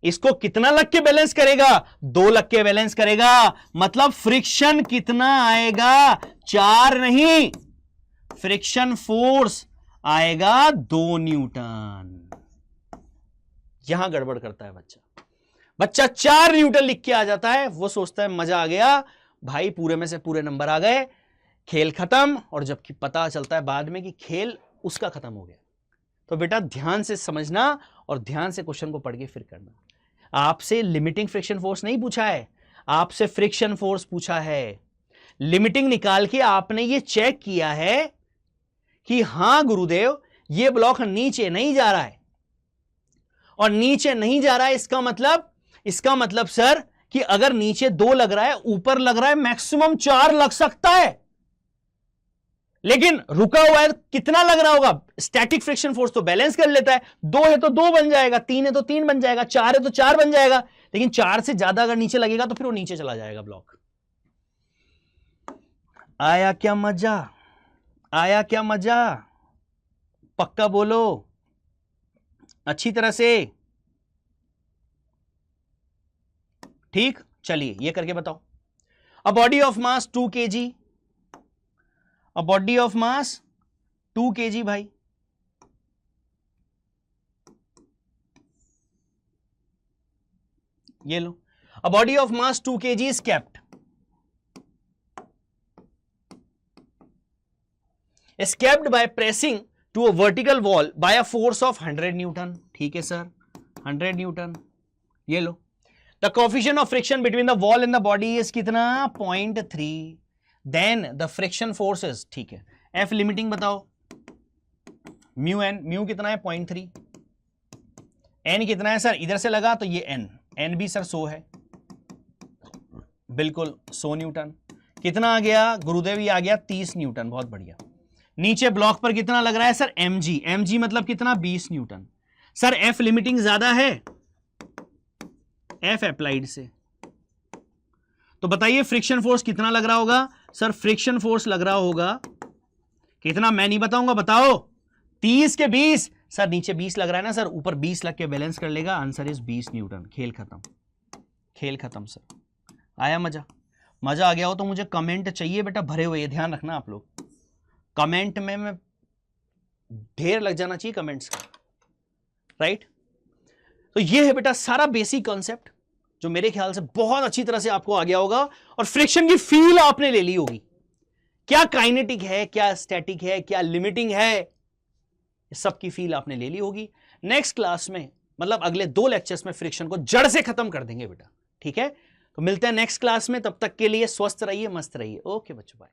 इसको कितना लग के बैलेंस करेगा? 2 लग के बैलेंस करेगा। मतलब फ्रिक्शन कितना आएगा? 4 नहीं, फ्रिक्शन फोर्स आएगा 2 न्यूटन। यहां गड़बड़ करता है बच्चा 4 न्यूटन लिख के आ जाता है, वो सोचता है मजा आ गया भाई, पूरे में से पूरे नंबर आ गए, खेल खत्म। और जबकि पता चलता है बाद में कि खेल उसका खत्म हो गया। तो बेटा ध्यान से समझना और ध्यान से क्वेश्चन को पढ़ के फिर करना। आपसे लिमिटिंग फ्रिक्शन फोर्स नहीं पूछा है, आपसे फ्रिक्शन फोर्स पूछा है। लिमिटिंग निकाल के आपने ये चेक किया है कि हां गुरुदेव ये ब्लॉक नीचे नहीं जा रहा है, और नीचे नहीं जा रहा है इसका मतलब सर कि अगर नीचे 2 लग रहा है, ऊपर लग रहा है मैक्सिमम 4 लग सकता है, लेकिन रुका हुआ है कितना लग रहा होगा? स्टैटिक फ्रिक्शन फोर्स तो बैलेंस कर लेता है, 2 है तो 2 बन जाएगा, 3 है तो 3 बन जाएगा, 4 है तो 4 बन जाएगा। लेकिन 4 से ज्यादा अगर नीचे लगेगा तो फिर वो नीचे चला जाएगा ब्लॉक। आया क्या मजा? आया क्या मजा? पक्का बोलो अच्छी तरह से। ठीक, चलिए ये करके बताओ। A body of mass 2 kg, a body of mass 2 kg भाई, ये लो। A body of mass 2 kg is kept by pressing to a vertical wall by a force of 100 Newton. ठीक है सर, 100 न्यूटन। ये लो। The coefficient of friction between the wall and the body is कितना? 0.3। Then the friction force is, ठीक है, F लिमिटिंग बताओ। म्यू एन, म्यू कितना है? 0.3। एन कितना है सर? इधर से लगा तो ये एन, एन भी सर 100 है, बिल्कुल 100 न्यूटन। कितना आ गया गुरुदेव? ये आ गया 30 न्यूटन, बहुत बढ़िया। नीचे ब्लॉक पर कितना लग रहा है सर? mg, mg मतलब कितना? 20 न्यूटन। सर F लिमिटिंग ज्यादा है F अप्लाइड से, तो बताइए फ्रिक्शन फोर्स कितना लग रहा होगा? सर फ्रिक्शन फोर्स लग रहा होगा कितना? मैं नहीं बताऊंगा, बताओ। 30 के 20। सर नीचे 20 लग रहा है ना सर, ऊपर 20 लग के बैलेंस कर लेगा। Answer is 20 Newton. खेल खत्म, खेल खत्म सर। आया मजा? मजा आ गया हो तो मुझे कमेंट चाहिए बेटा भरे हुए, ध्यान रखना आप लोग। कमेंट में मैं ढेर लग जाना चाहिए कमेंट्स का, राइट? तो ये है बेटा सारा बेसिक कॉन्सेप्ट जो मेरे ख्याल से बहुत अच्छी तरह से आपको आ गया होगा। और फ्रिक्शन की फील आपने ले ली होगी, क्या काइनेटिक है, क्या स्टैटिक है, क्या लिमिटिंग है, सबकी फील आपने ले ली होगी। नेक्स्ट क्लास में मतलब अगले 2 लेक्चर्स में फ्रिक्शन को जड़ से खत्म कर देंगे बेटा, ठीक है? तो मिलते हैं नेक्स्ट क्लास में, तब तक के लिए स्वस्थ रहिए, मस्त रहिए। ओके बच्चों, बाय।